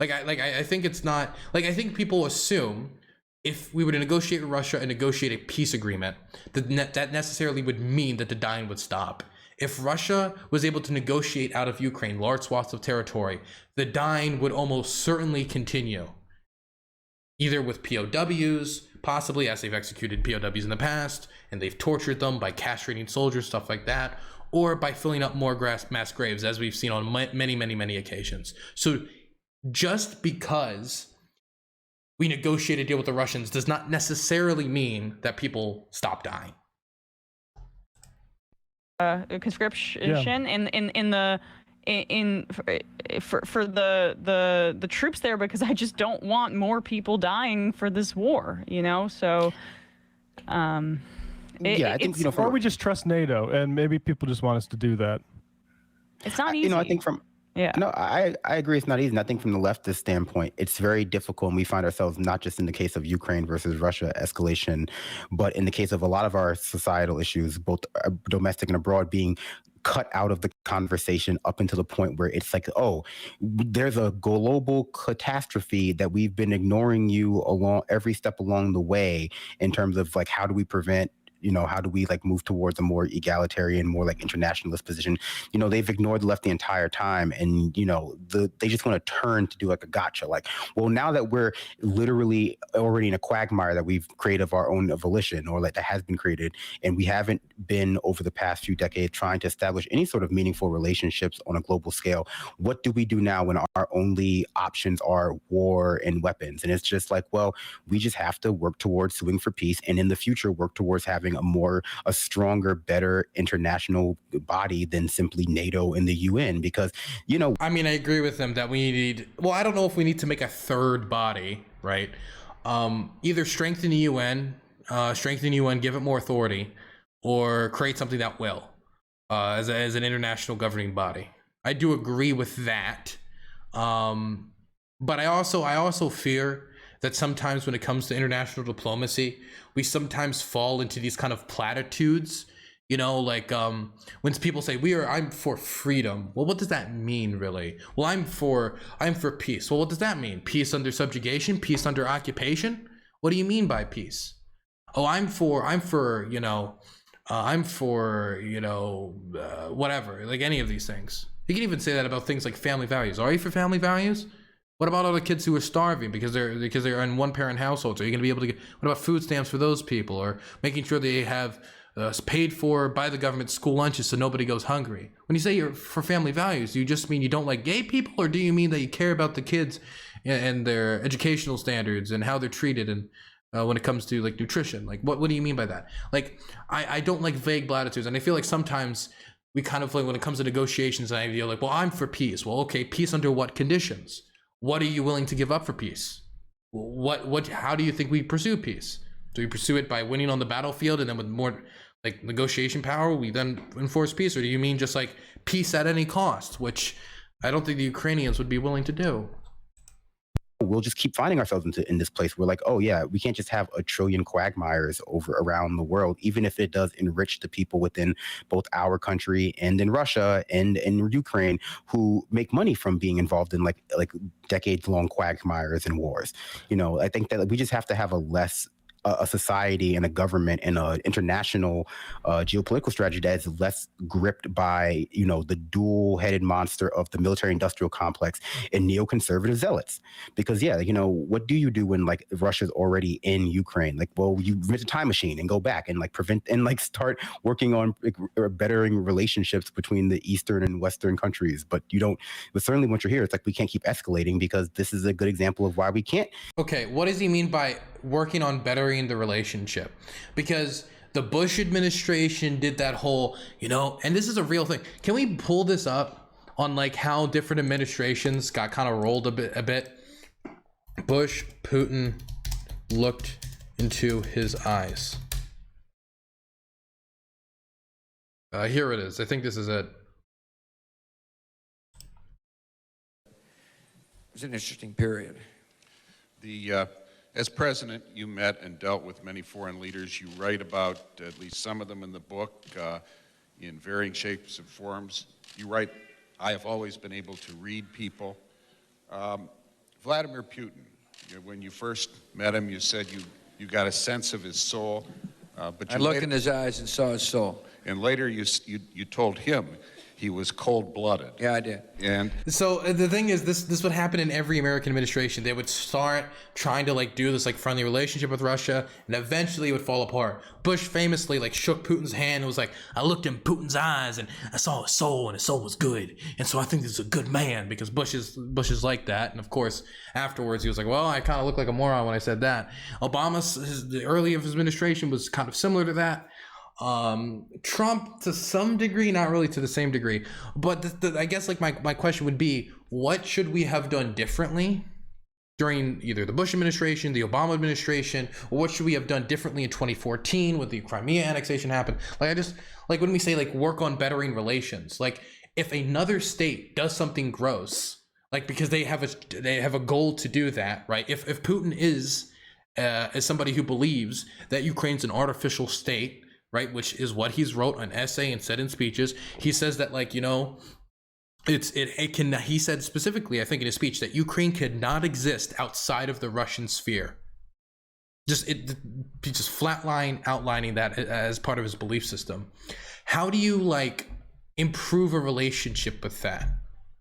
I think it's not, like, I think people assume if we were to negotiate with Russia and negotiate a peace agreement, that necessarily would mean that the dying would stop. If Russia was able to negotiate out of Ukraine large swaths of territory, the dying would almost certainly continue. Either with POWs, possibly, as they've executed POWs in the past, and they've tortured them by castrating soldiers, stuff like that, or by filling up more mass graves, as we've seen on many occasions. So just because we negotiate a deal with the Russians does not necessarily mean that people stop dying. Conscription for the troops there, because I just don't want more people dying for this war, you know. So I think, you know, or we just trust NATO, and maybe people just want us to do that. It's not easy. You know, I think I agree it's not easy. And I think from the leftist standpoint, it's very difficult. And we find ourselves not just in the case of Ukraine versus Russia escalation, but in the case of a lot of our societal issues, both domestic and abroad, being cut out of the conversation up until the point where it's like, oh, there's a global catastrophe that we've been ignoring you along every step along the way in terms of, like, how do we prevent, you know, how do we, like, move towards a more egalitarian, more like internationalist position? You know, they've ignored the left the entire time, and, you know, they just want to turn to do like a gotcha. Like, well, now that we're literally already in a quagmire that we've created of our own volition, or like that has been created, and we haven't been over the past few decades trying to establish any sort of meaningful relationships on a global scale, what do we do now when our only options are war and weapons? And it's just like, well, we just have to work towards suing for peace, and in the future work towards having a stronger, better international body than simply NATO and the UN. Because, you know, I mean, I agree with them that we need, well, I don't know if we need to make a third body, right? Either strengthen the UN, give it more authority, or create something that will, as an international governing body. I do agree with that. But I also fear that sometimes when it comes to international diplomacy, we sometimes fall into these kind of platitudes, you know, like when people say I'm for freedom. Well, what does that mean, really? Well, I'm for peace. Well, what does that mean? Peace under subjugation? Peace under occupation? What do you mean by peace? Oh, I'm for whatever, like any of these things. You can even say that about things like family values. Are you for family values? What about all the kids who are starving because they're in one-parent households? Are you going to be able to get? What about food stamps for those people, or making sure they have paid for by the government school lunches so nobody goes hungry? When you say you're for family values, do you just mean you don't like gay people, or do you mean that you care about the kids and their educational standards and how they're treated, and when it comes to, like, nutrition? Like, what do you mean by that? Like, I don't like vague platitudes, and I feel like sometimes we kind of, like, when it comes to negotiations, I feel like, well, I'm for peace. Well, okay, peace under what conditions? What are you willing to give up for peace? How do you think we pursue peace? Do we pursue it by winning on the battlefield, and then with more, like, negotiation power, we then enforce peace? Or do you mean just, like, peace at any cost, which I don't think the Ukrainians would be willing to do? we'll just keep finding ourselves in this place. We're like, oh yeah, we can't just have a trillion quagmires around the world, even if it does enrich the people within both our country and in Russia and in Ukraine who make money from being involved in like decades long quagmires and wars. I think that we just have to have a society and a government and an international geopolitical strategy that is less gripped by, the dual-headed monster of the military-industrial complex and neoconservative zealots. Because, what do you do when, like, Russia's already in Ukraine? Like, well, you invent a time machine and go back and, like, prevent and, like, start working on bettering relationships between the Eastern and Western countries. But certainly once you're here, it's like we can't keep escalating because this is a good example of why we can't. Okay, what does he mean by working on bettering the relationship? Because the Bush administration did that whole, and this is a real thing. Can we pull this up on like how different administrations got kind of rolled a bit? Bush, Putin looked into his eyes. Here it is. I think this is it. It was an interesting period. As president, you met and dealt with many foreign leaders. You write about at least some of them in the book in varying shapes and forms. You write, I have always been able to read people. Vladimir Putin, when you first met him, you said you got a sense of his soul. But I looked in his eyes and saw his soul. And later you told him he was cold-blooded. Yeah, I did. And so the thing is, this would happen in every American administration. They would start trying to like do this like friendly relationship with Russia, and eventually it would fall apart. Bush famously like shook Putin's hand and was like, I looked in Putin's eyes and I saw his soul, and his soul was good, and so I think this is a good man, because Bush is like that. And of course afterwards he was like, well, I kind of look like a moron when I said that. The early of his administration was kind of similar to that. Trump to some degree, not really to the same degree, but I guess like my question would be, what should we have done differently during either the Bush administration, the Obama administration, or what should we have done differently in 2014 when the Crimea annexation happened? Like when we say like work on bettering relations, like if another state does something gross, like because they have a goal to do that, right? If Putin is somebody who believes that Ukraine's an artificial state, right, which is what he's wrote an essay and said in speeches. He says that, like, he said specifically, I think in his speech, that Ukraine cannot exist outside of the Russian sphere. Just flatline outlining that as part of his belief system. How do you like improve a relationship with that?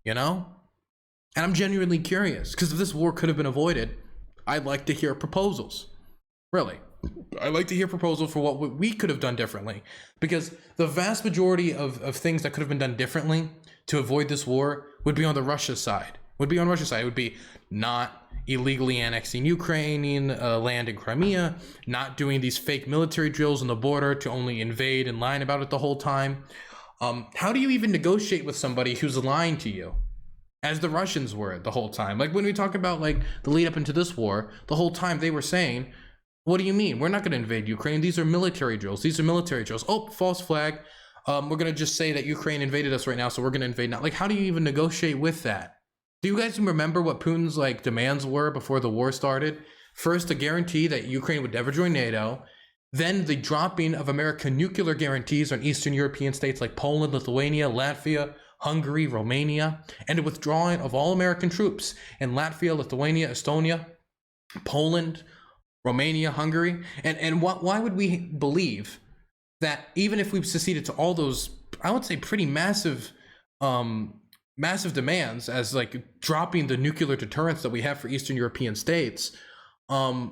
And I'm genuinely curious, because if this war could have been avoided, I'd like to hear proposals. Really. I'd like to hear proposals for what we could have done differently, because the vast majority of things that could have been done differently to avoid this war would be on the Russia side. It would be not illegally annexing Ukrainian land in Crimea, not doing these fake military drills on the border to only invade and lying about it the whole time. How do you even negotiate with somebody who's lying to you, as the Russians were the whole time? Like when we talk about like the lead up into this war, the whole time they were saying, what do you mean? We're not going to invade Ukraine. These are military drills. Oh, false flag. We're going to just say that Ukraine invaded us right now, so we're going to invade now. Like, how do you even negotiate with that? Do you guys remember what Putin's like demands were before the war started? First, a guarantee that Ukraine would never join NATO. Then the dropping of American nuclear guarantees on Eastern European states like Poland, Lithuania, Latvia, Hungary, Romania, and a withdrawing of all American troops in Latvia, Lithuania, Estonia, Poland, Romania, Hungary, and why would we believe that even if we've seceded to all those, I would say pretty massive demands, as like dropping the nuclear deterrents that we have for Eastern European states, what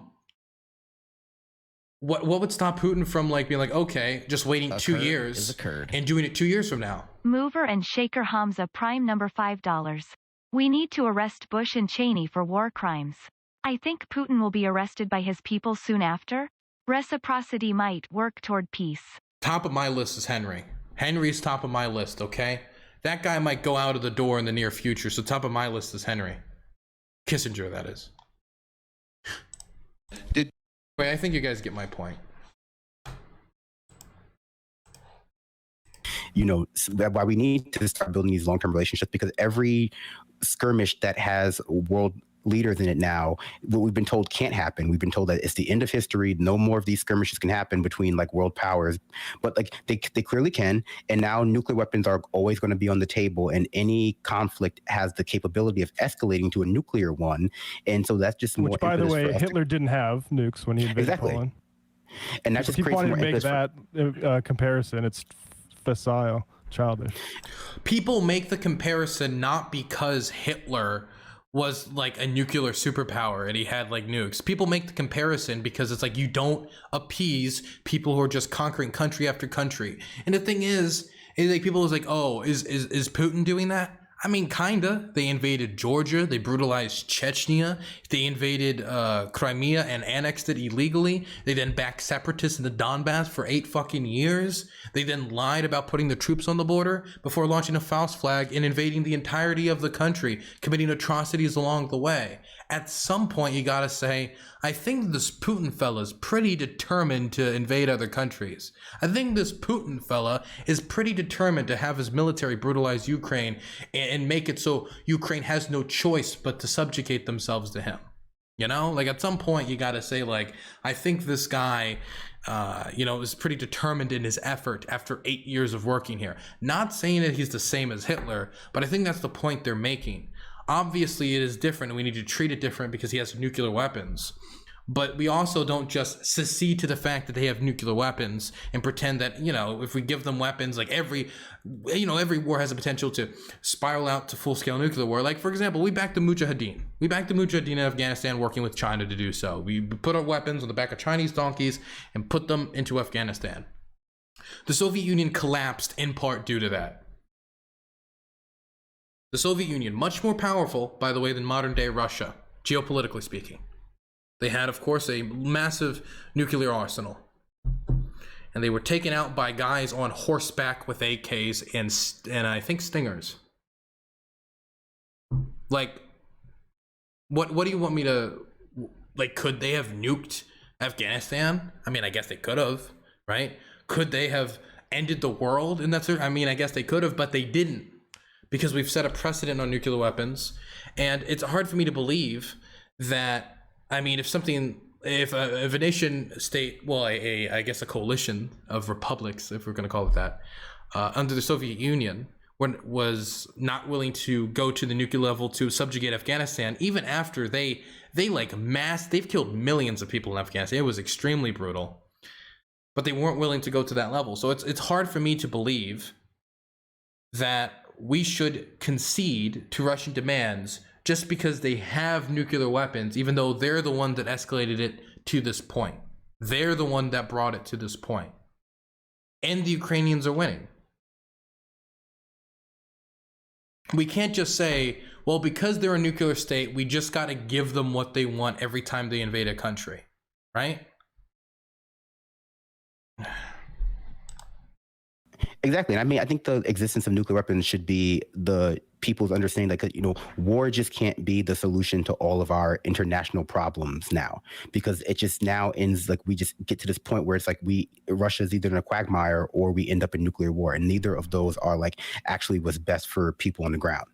would stop Putin from like being like, okay, just waiting 2 years and doing it 2 years from now? Mover and Shaker Hamza Prime number $5. We need to arrest Bush and Cheney for war crimes. I think Putin will be arrested by his people soon after. Reciprocity might work toward peace. Top of my list is Henry. Henry's top of my list, okay? That guy might go out of the door in the near future, so top of my list is Henry. Kissinger, that is. Wait, I think you guys get my point. Why we need to start building these long-term relationships, because every skirmish that has world leaders in it now, what we've been told can't happen. We've been told that it's the end of history. No more of these skirmishes can happen between like world powers, but like they clearly can. And now nuclear weapons are always going to be on the table, and any conflict has the capability of escalating to a nuclear one. And so that's just more. Which, by the way, Hitler didn't have nukes when he invaded Poland. And that just if you creates wanted more to make that comparison, it's facile, childish. People make the comparison not because Hitler was like a nuclear superpower and he had like nukes. People make the comparison because it's like you don't appease people who are just conquering country after country. And the thing is like people is like, oh, is Putin doing that? I mean, kinda. They invaded Georgia. They brutalized Chechnya. They invaded Crimea and annexed it illegally. They then backed separatists in the Donbass for 8 fucking years. They then lied about putting the troops on the border before launching a false flag and invading the entirety of the country, committing atrocities along the way. At some point, you gotta say, I think this Putin fella's pretty determined to invade other countries. I think this Putin fella is pretty determined to have his military brutalize Ukraine and make it so Ukraine has no choice but to subjugate themselves to him. You know, like at some point you gotta say, like, I think this guy, is pretty determined in his effort after 8 years of working here. Not saying that he's the same as Hitler, but I think that's the point they're making. Obviously, it is different, and we need to treat it different because he has nuclear weapons. But we also don't just secede to the fact that they have nuclear weapons and pretend that, if we give them weapons, like every war has a potential to spiral out to full-scale nuclear war. Like, for example, we backed the Mujahideen. We backed the Mujahideen in Afghanistan, working with China to do so. We put our weapons on the back of Chinese donkeys and put them into Afghanistan. The Soviet Union collapsed in part due to that. The Soviet Union, much more powerful, by the way, than modern-day Russia, geopolitically speaking. They had, of course, a massive nuclear arsenal. And they were taken out by guys on horseback with AKs and I think Stingers. Like, what do you want me to... Like, could they have nuked Afghanistan? I mean, I guess they could have, right? Could they have ended the world in that sort? I mean, I guess they could have, but they didn't. Because we've set a precedent on nuclear weapons. And it's hard for me to believe that, I mean, if a nation state, well, I guess a coalition of republics, if we're going to call it that, under the Soviet Union, was not willing to go to the nuclear level to subjugate Afghanistan, even after they've killed millions of people in Afghanistan. It was extremely brutal. But they weren't willing to go to that level. So it's hard for me to believe that we should concede to Russian demands just because they have nuclear weapons, even though they're the one that escalated it to this point. They're the one that brought it to this point. And the Ukrainians are winning. We can't just say, well, because they're a nuclear state, we just got to give them what they want every time they invade a country, right? Exactly. And I mean, I think the existence of nuclear weapons should be the people's understanding that, war just can't be the solution to all of our international problems now, because it just now ends like we just get to this point where it's like Russia's either in a quagmire or we end up in nuclear war. And neither of those are like actually what's best for people on the ground.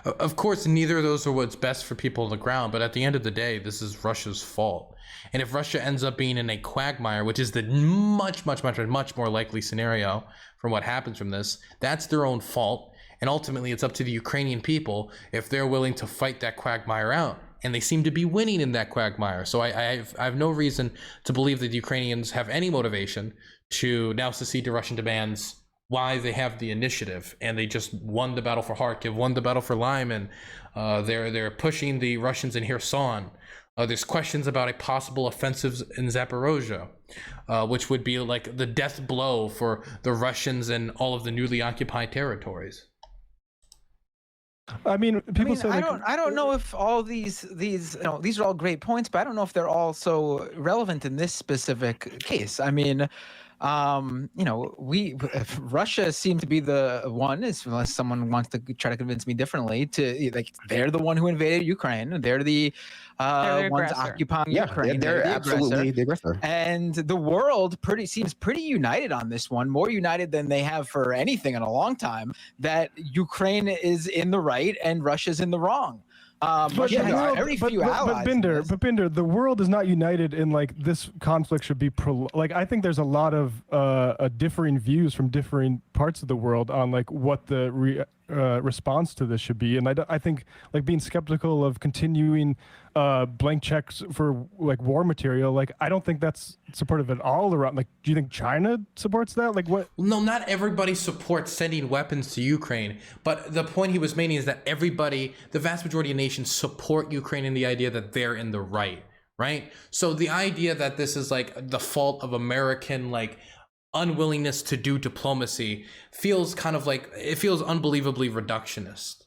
Of course, neither of those are what's best for people on the ground. But at the end of the day, this is Russia's fault. And if Russia ends up being in a quagmire, which is the much more likely scenario from what happens from this, that's their own fault. And ultimately, it's up to the Ukrainian people if they're willing to fight that quagmire out. And they seem to be winning in that quagmire. So I have no reason to believe that the Ukrainians have any motivation to now secede to Russian demands. Why they have the initiative, and they just won the battle for Kharkiv, won the battle for Lyman. They're pushing the Russians in Kherson. There's questions about a possible offensive in Zaporozhye, which would be like the death blow for the Russians and all of the newly occupied territories. I mean, I don't know if all these are all great points, but I don't know if they're all so relevant in this specific case. I mean, Russia seems to be the one, unless someone wants to try to convince me differently, they're the one who invaded Ukraine. They're the ones occupying Ukraine. They're absolutely the aggressor. And the world seems pretty united on this one, more united than they have for anything in a long time, that Ukraine is in the right and Russia's in the wrong. Russia the has world- very few allies. But Binder, the world is not united in like this conflict should be like I think there's a lot of differing views from different parts of the world on like what the response to this should be, and I think like being skeptical of continuing blank checks for like war material, like I don't think that's supportive at all around. Like, do you think China supports that? Like what? No, not everybody supports sending weapons to Ukraine, but the point he was making is that everybody, the vast majority of nations, support Ukraine in the idea that they're in the right? So the idea that this is like the fault of American like unwillingness to do diplomacy feels kind of like, it feels unbelievably reductionist.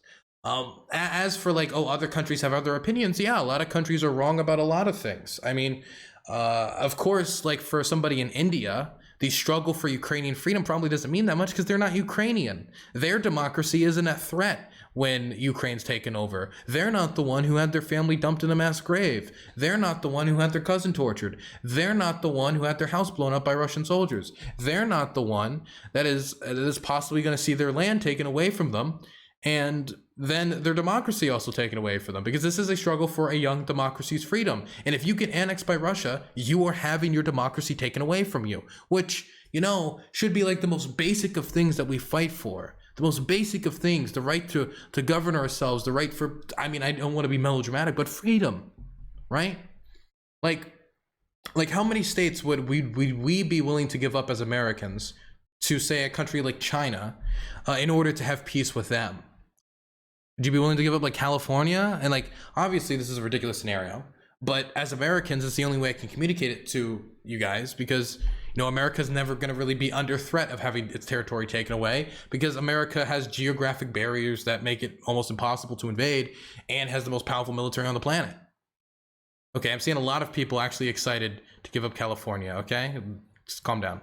As for like, oh, other countries have other opinions, yeah, a lot of countries are wrong about a lot of things. I mean, of course, like for somebody in India, the struggle for Ukrainian freedom probably doesn't mean that much because they're not Ukrainian. Their democracy isn't at threat when Ukraine's taken over. They're not the one who had their family dumped in a mass grave. They're not the one who had their cousin tortured. They're not the one who had their house blown up by Russian soldiers. They're not the one that is possibly going to see their land taken away from them, and then their democracy also taken away from them, because this is a struggle for a young democracy's freedom. And if you get annexed by Russia, you are having your democracy taken away from you, which, you know, should be like the most basic of things that we fight for. The most basic of things, the right to govern ourselves, the right for, I mean, I don't want to be melodramatic, but freedom, right? Like how many states would we be willing to give up as Americans to, say, a country like China in order to have peace with them? Would you be willing to give up like California? And like, obviously this is a ridiculous scenario, but as Americans, it's the only way I can communicate it to you guys, because, you know, America's never going to really be under threat of having its territory taken away, because America has geographic barriers that make it almost impossible to invade and has the most powerful military on the planet. Okay, I'm seeing a lot of people actually excited to give up California, okay? Just calm down.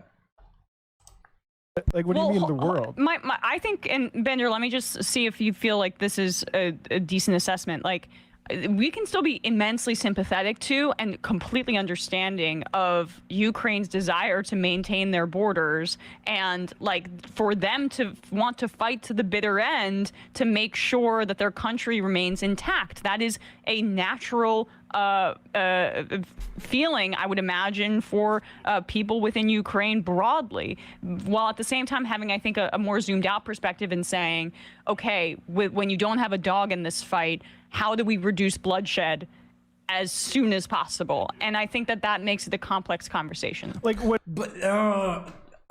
Like, what do you mean the world? I think, and Bender, let me just see if you feel like this is a decent assessment. Like, we can still be immensely sympathetic to and completely understanding of Ukraine's desire to maintain their borders, and like for them to want to fight to the bitter end to make sure that their country remains intact. That is a natural feeling, I would imagine, for people within Ukraine broadly, while at the same time having, I think, a more zoomed out perspective and saying, okay, when you don't have a dog in this fight, how do we reduce bloodshed as soon as possible? And I think that makes it a complex conversation. Like what? But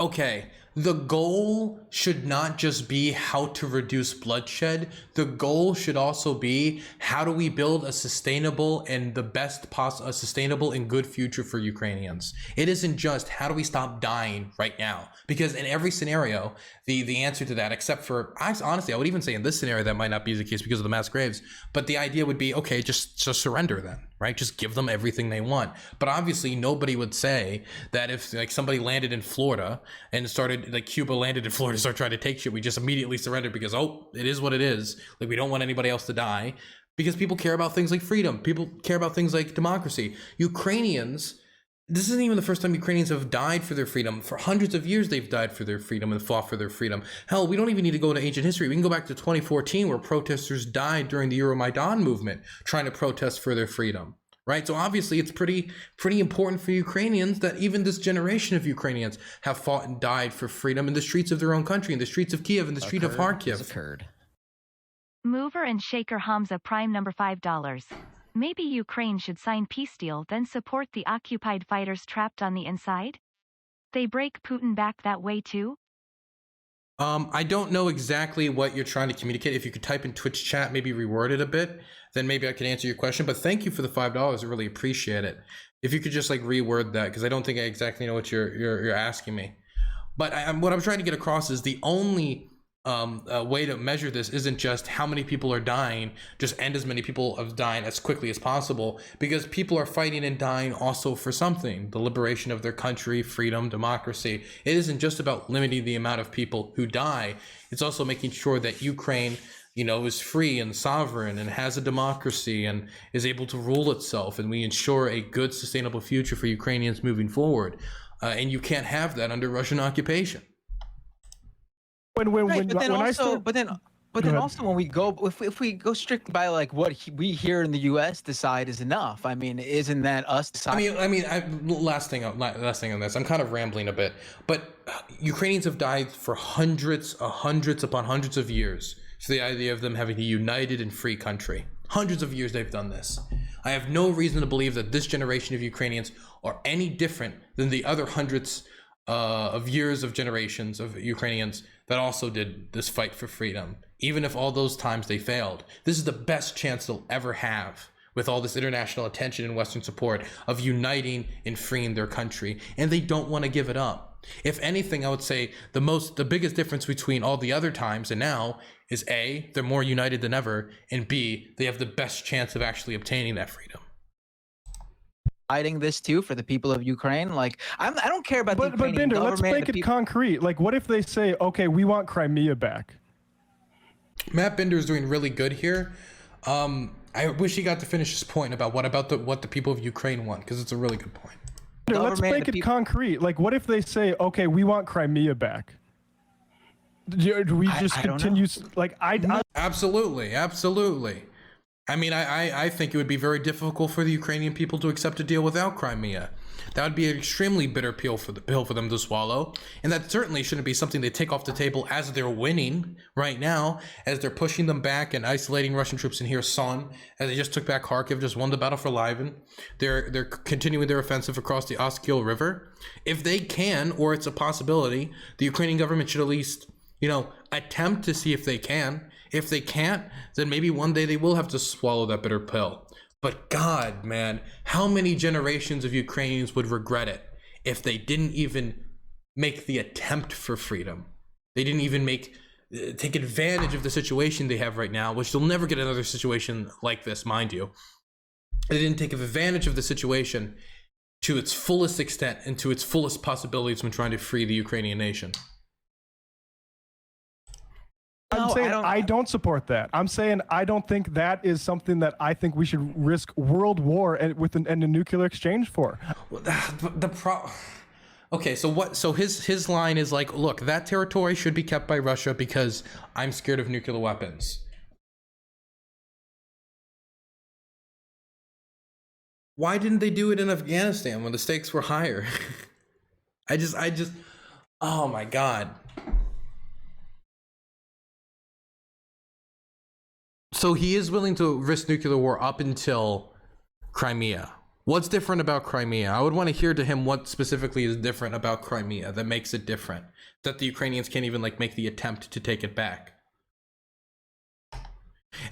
okay, the goal should not just be how to reduce bloodshed. The goal should also be how do we build a sustainable and the best possible, a sustainable and good future for Ukrainians. It isn't just how do we stop dying right now, because in every scenario, the answer to that, except for, honestly, I would even say in this scenario that might not be the case because of the mass graves, but the idea would be, okay, just surrender then, right? Just give them everything they want. But obviously nobody would say that if like somebody landed in Florida and started, like Cuba landed in Florida, start trying to take shit, we just immediately surrender because, oh, it is what it is. Like, we don't want anybody else to die, because people care about things like freedom. People care about things like democracy. Ukrainians, this isn't even the first time Ukrainians have died for their freedom. For hundreds of years, they've died for their freedom and fought for their freedom. Hell, we don't even need to go to ancient history. We can go back to 2014, where protesters died during the Euromaidan movement trying to protest for their freedom, right? So obviously it's pretty important for Ukrainians that even this generation of Ukrainians have fought and died for freedom in the streets of their own country, in the streets of Kiev, in the street of Kharkiv. Mover and Shaker Hamza Prime number $5. Maybe Ukraine should sign peace deal, then support the occupied fighters trapped on the inside? They break Putin back that way too? I don't know exactly what you're trying to communicate. If you could type in Twitch chat, maybe reword it a bit, then maybe I could answer your question. But thank you for the $5. I really appreciate it. If you could just like reword that, because I don't think I exactly know what you're asking me. But what I'm trying to get across is the only way to measure this isn't just how many people are dying, just end as many people as dying as quickly as possible, because people are fighting and dying also for something, the liberation of their country, freedom, democracy. It isn't just about limiting the amount of people who die. It's also making sure that Ukraine, you know, is free and sovereign and has a democracy and is able to rule itself, and we ensure a good, sustainable future for Ukrainians moving forward. And you can't have that under Russian occupation. But then But Go then ahead. also when we go, if we go strictly by like what we here in the U.S. decide is enough, I mean, isn't that us deciding? Last thing on this. I'm kind of rambling a bit, but Ukrainians have died for hundreds upon hundreds of years. So the idea of them having a united and free country, hundreds of years they've done this. I have no reason to believe that this generation of Ukrainians are any different than the other hundreds of years of generations of Ukrainians that also did this fight for freedom. Even if all those times they failed, this is the best chance they'll ever have with all this international attention and Western support of uniting and freeing their country. And they don't want to give it up. If anything, I would say the biggest difference between all the other times and now is A, they're more united than ever, and B, they have the best chance of actually obtaining that freedom. Fighting this too for the people of Ukraine? Like, I don't care about the But Ukrainian Binder, let's government, make the it people- concrete. Like, what if they say, okay, we want Crimea back? Matt Binder is doing really good here. I wish he got to finish his point about what the people of Ukraine want, because it's a really good point. Binder, let's Government, make the it peop- concrete. Like, what if they say, okay, we want Crimea back? Do we just I don't continue? Like, I Absolutely. I mean, I think it would be very difficult for the Ukrainian people to accept a deal without Crimea. That would be an extremely bitter pill for them to swallow, and that certainly shouldn't be something they take off the table as they're winning right now, as they're pushing them back and isolating Russian troops in Kherson, as they just took back Kharkiv, just won the battle for Livan. They're continuing their offensive across the Oskil River. If they can, or it's a possibility, the Ukrainian government should at least, attempt to see if they can. If they can't, then maybe one day they will have to swallow that bitter pill. But God, man, how many generations of Ukrainians would regret it if they didn't even make the attempt for freedom? They didn't even take advantage of the situation they have right now, which they'll never get another situation like this, mind you. They didn't take advantage of the situation to its fullest extent and to its fullest possibilities when trying to free the Ukrainian nation. I'm No, saying I I don't- don't support that. I'm saying I don't think that is something that I think we should risk world war and a nuclear exchange for. Okay, so what? So his line is like, look, that territory should be kept by Russia because I'm scared of nuclear weapons. Why didn't they do it in Afghanistan when the stakes were higher? I just, oh my God. So he is willing to risk nuclear war up until Crimea. What's different about Crimea? I would want to hear to him what specifically is different about Crimea that makes it different, that the Ukrainians can't even make the attempt to take it back.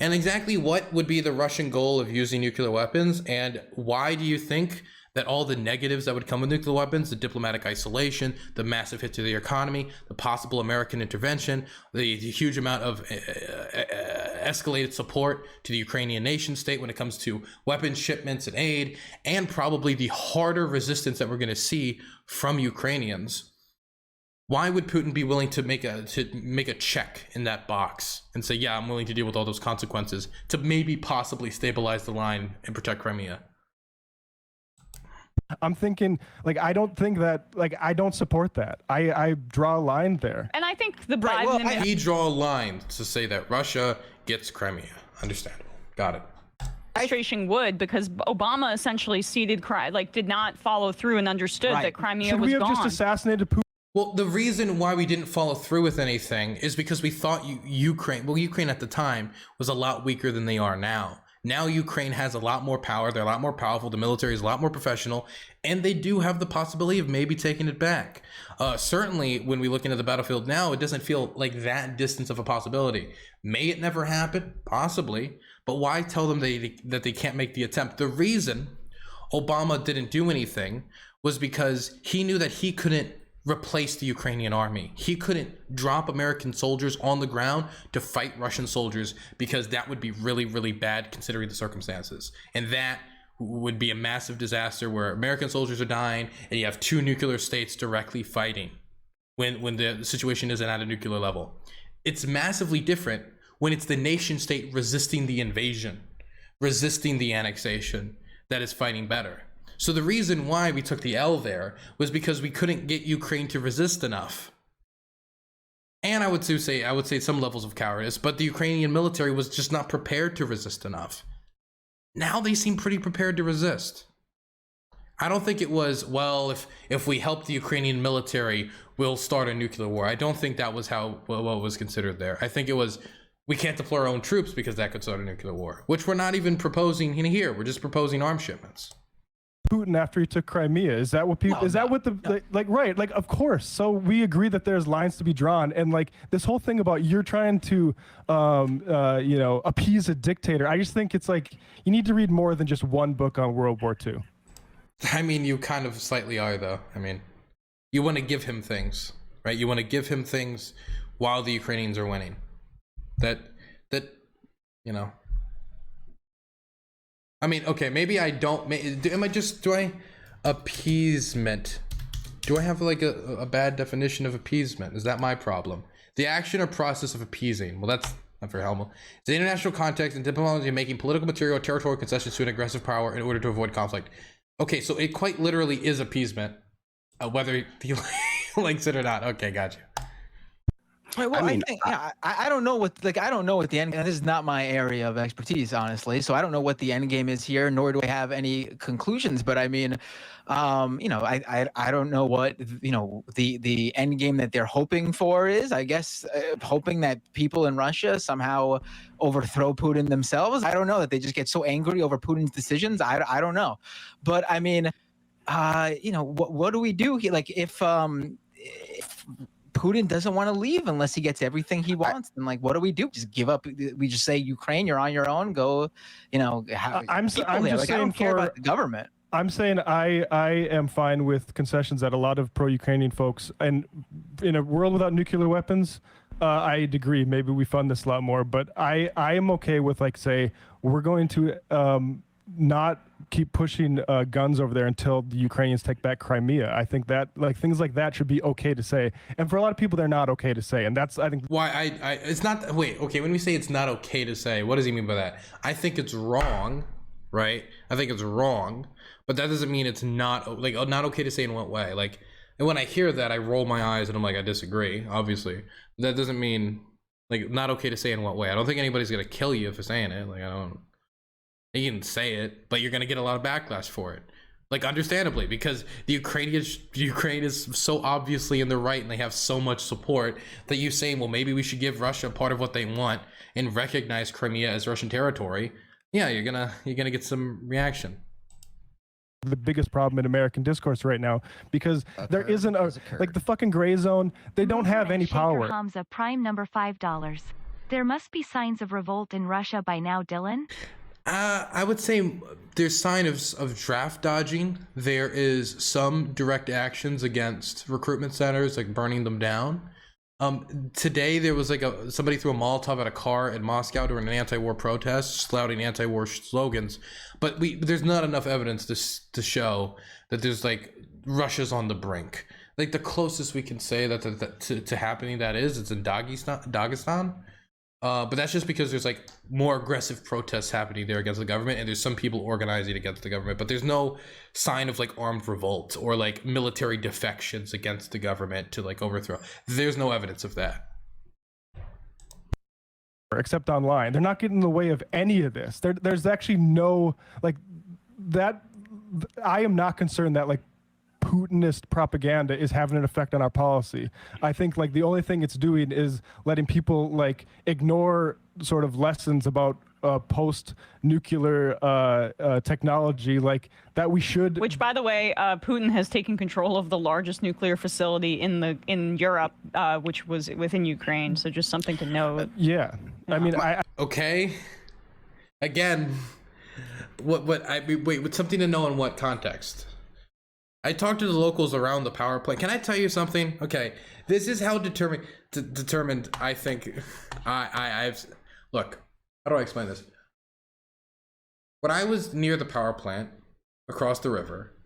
And exactly what would be the Russian goal of using nuclear weapons, and why do you think that all the negatives that would come with nuclear weapons, the diplomatic isolation, the massive hit to the economy, the possible American intervention, the huge amount of escalated support to the Ukrainian nation state when it comes to weapons shipments and aid, and probably the harder resistance that we're going to see from Ukrainians, why would Putin be willing to make a check in that box and say, yeah, I'm willing to deal with all those consequences to maybe possibly stabilize the line and protect Crimea? I'm thinking, I don't think that, I don't support that. I draw a line there. And I think the Right, Biden well, admin- He draw a line to say that Russia gets Crimea. Understandable. Got it. administration would, because Obama essentially did not follow through and understood Right. that Crimea Should was we have gone. just assassinated Putin? Well, the reason why we didn't follow through with anything is because we thought Ukraine at the time was a lot weaker than they are now. Now Ukraine has a lot more power. They're a lot more powerful. The military is a lot more professional, and they do have the possibility of maybe taking it back. Certainly, when we look into the battlefield now, it doesn't feel like that distance of a possibility. May it never happen? Possibly. But why tell them that they can't make the attempt? The reason Obama didn't do anything was because he knew that he couldn't replace the Ukrainian army. He couldn't drop American soldiers on the ground to fight Russian soldiers, because that would be really, really bad considering the circumstances. And that would be a massive disaster where American soldiers are dying and you have two nuclear states directly fighting when the situation isn't at a nuclear level. It's massively different when it's the nation state resisting the invasion, resisting the annexation, that is fighting better. So the reason why we took the L there was because we couldn't get Ukraine to resist enough. And I would say some levels of cowardice, but the Ukrainian military was just not prepared to resist enough. Now they seem pretty prepared to resist. I don't think it was, well, if we help the Ukrainian military, we'll start a nuclear war. I don't think that was what was considered there. I think it was, we can't deploy our own troops because that could start a nuclear war, which we're not even proposing in here. We're just proposing arms shipments. Putin after he took Crimea. Is that what people? Right? Like, of course. So we agree that there's lines to be drawn, and like this whole thing about you're trying to, appease a dictator. I just think it's like you need to read more than just one book on World War II. I mean, you kind of slightly are, though. I mean, you want to give him things, right? You want to give him things while the Ukrainians are winning. That, I mean, okay, maybe I don't. Do I appeasement? Do I have like a bad definition of appeasement? Is that my problem? The action or process of appeasing. Well, that's not very helpful. It's the international context and diplomacy of making political, material, or territorial concessions to an aggressive power in order to avoid conflict. Okay, so it quite literally is appeasement, whether he likes it or not. Okay, gotcha. Well, I don't know what the end. This is not my area of expertise, honestly. So I don't know what the end game is here, nor do I have any conclusions. But I mean, I don't know what the end game that they're hoping for is. I guess hoping that people in Russia somehow overthrow Putin themselves. I don't know, that they just get so angry over Putin's decisions. I don't know, but I mean, what do we do here? Like if Putin doesn't want to leave unless he gets everything he wants, then like, what do we do? Just give up? We just say, Ukraine, you're on your own. Go, I'm just saying, I don't care about the government. I'm saying I am fine with concessions that a lot of pro-Ukrainian folks, and in a world without nuclear weapons, I'd agree. Maybe we fund this a lot more, but I am okay with, like, say, we're going to not keep pushing guns over there until the Ukrainians take back Crimea. I think that things like that should be okay to say, and for a lot of people, they're not okay to say, and that's, I think, why it's not. Wait, okay. When we say it's not okay to say, what does he mean by that? I think it's wrong, right? I think it's wrong, but that doesn't mean it's not not okay to say in what way. Like, and when I hear that, I roll my eyes and I'm like, I disagree. Obviously, that doesn't mean like not okay to say in what way. I don't think anybody's gonna kill you for saying it. Like, I don't. You can say it, but you're going to get a lot of backlash for it. Like, understandably, because Ukraine is so obviously in the right and they have so much support that you saying, well, maybe we should give Russia part of what they want and recognize Crimea as Russian territory. Yeah, you're gonna get some reaction. The biggest problem in American discourse right now, because there isn't like the fucking gray zone. They don't have any power. Hamza Prime number $5. There must be signs of revolt in Russia by now, Dylan. I would say there's sign of draft dodging. There is some direct actions against recruitment centers, like burning them down. Today there was like somebody threw a Molotov at a car in Moscow during an anti-war protest, flouting anti-war slogans. But there's not enough evidence to show that there's like Russia's on the brink. Like the closest we can say that to happening that is it's in Dagestan. But that's just because there's like more aggressive protests happening there against the government, and there's some people organizing against the government, but there's no sign of like armed revolt or like military defections against the government to like overthrow. There's no evidence of that. Except online. They're not getting in the way of any of this. There's actually no like that. I am not concerned that like Putinist propaganda is having an effect on our policy. I think like the only thing it's doing is letting people like ignore sort of lessons about post-nuclear technology, like that we should. Which, by the way, Putin has taken control of the largest nuclear facility in Europe, which was within Ukraine. So just something to note. Yeah, I mean, okay. Again, wait, something to know in what context? I talked to the locals around the power plant. Can I tell you something? Okay, this is how determined I think I've look. How do I explain this? When I was near the power plant across the river,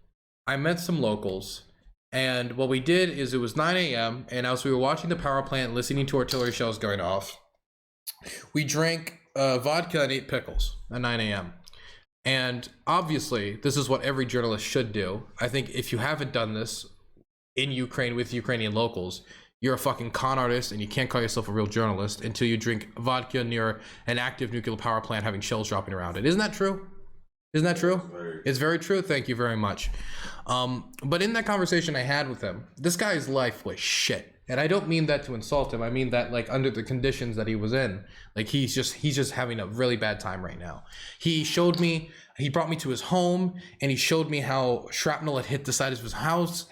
I met some locals, and what we did is it was 9 a.m. and as we were watching the power plant, listening to artillery shells going off, we drank vodka and ate pickles at 9 a.m. And obviously, this is what every journalist should do. I think if you haven't done this in Ukraine with Ukrainian locals, you're a fucking con artist and you can't call yourself a real journalist until you drink vodka near an active nuclear power plant having shells dropping around it. Isn't that true? Isn't that true? It's very true. Thank you very much. But in that conversation I had with him, this guy's life was shit. And I don't mean that to insult him. I mean that like under the conditions that he was in, like he's just having a really bad time right now. He brought me to his home and he showed me how shrapnel had hit the side of his house,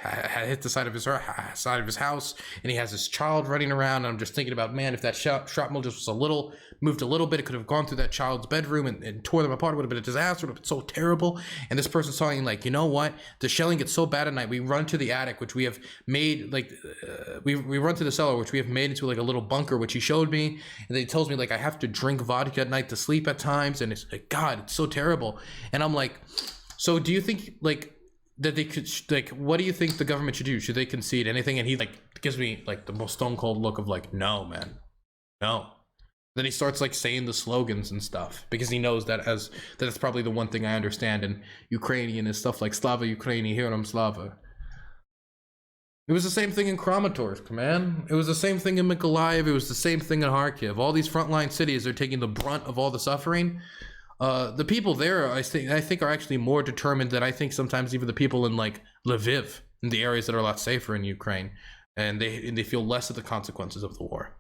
side of his house, and he has his child running around. And I'm just thinking about, man, if that shrapnel just was moved a little bit, it could have gone through that child's bedroom and tore them apart. It would have been a disaster. It would have been so terrible. And this person's talking like, you know what? The shelling gets so bad at night. We run to the attic, which we have made like, we run to the cellar, which we have made into like a little bunker, which he showed me. And then he tells me like, I have to drink vodka at night to sleep at times. And it's like, God, it's so terrible. And I'm like, so do you think like that they could like, what do you think the government should do? Should they concede anything? And he like gives me like the most stone cold look of like, no, man, no. Then he starts like saying the slogans and stuff because he knows that's probably the one thing I understand in Ukrainian is stuff like Slava Ukraini, Heroam Slava. It was the same thing in Kramatorsk, man. It was the same thing in Mykolaiv. It was the same thing in Kharkiv. All these frontline cities are taking the brunt of all the suffering. The people there, I think, are actually more determined than I think sometimes even the people in like Lviv, in the areas that are a lot safer in Ukraine, and they feel less of the consequences of the war.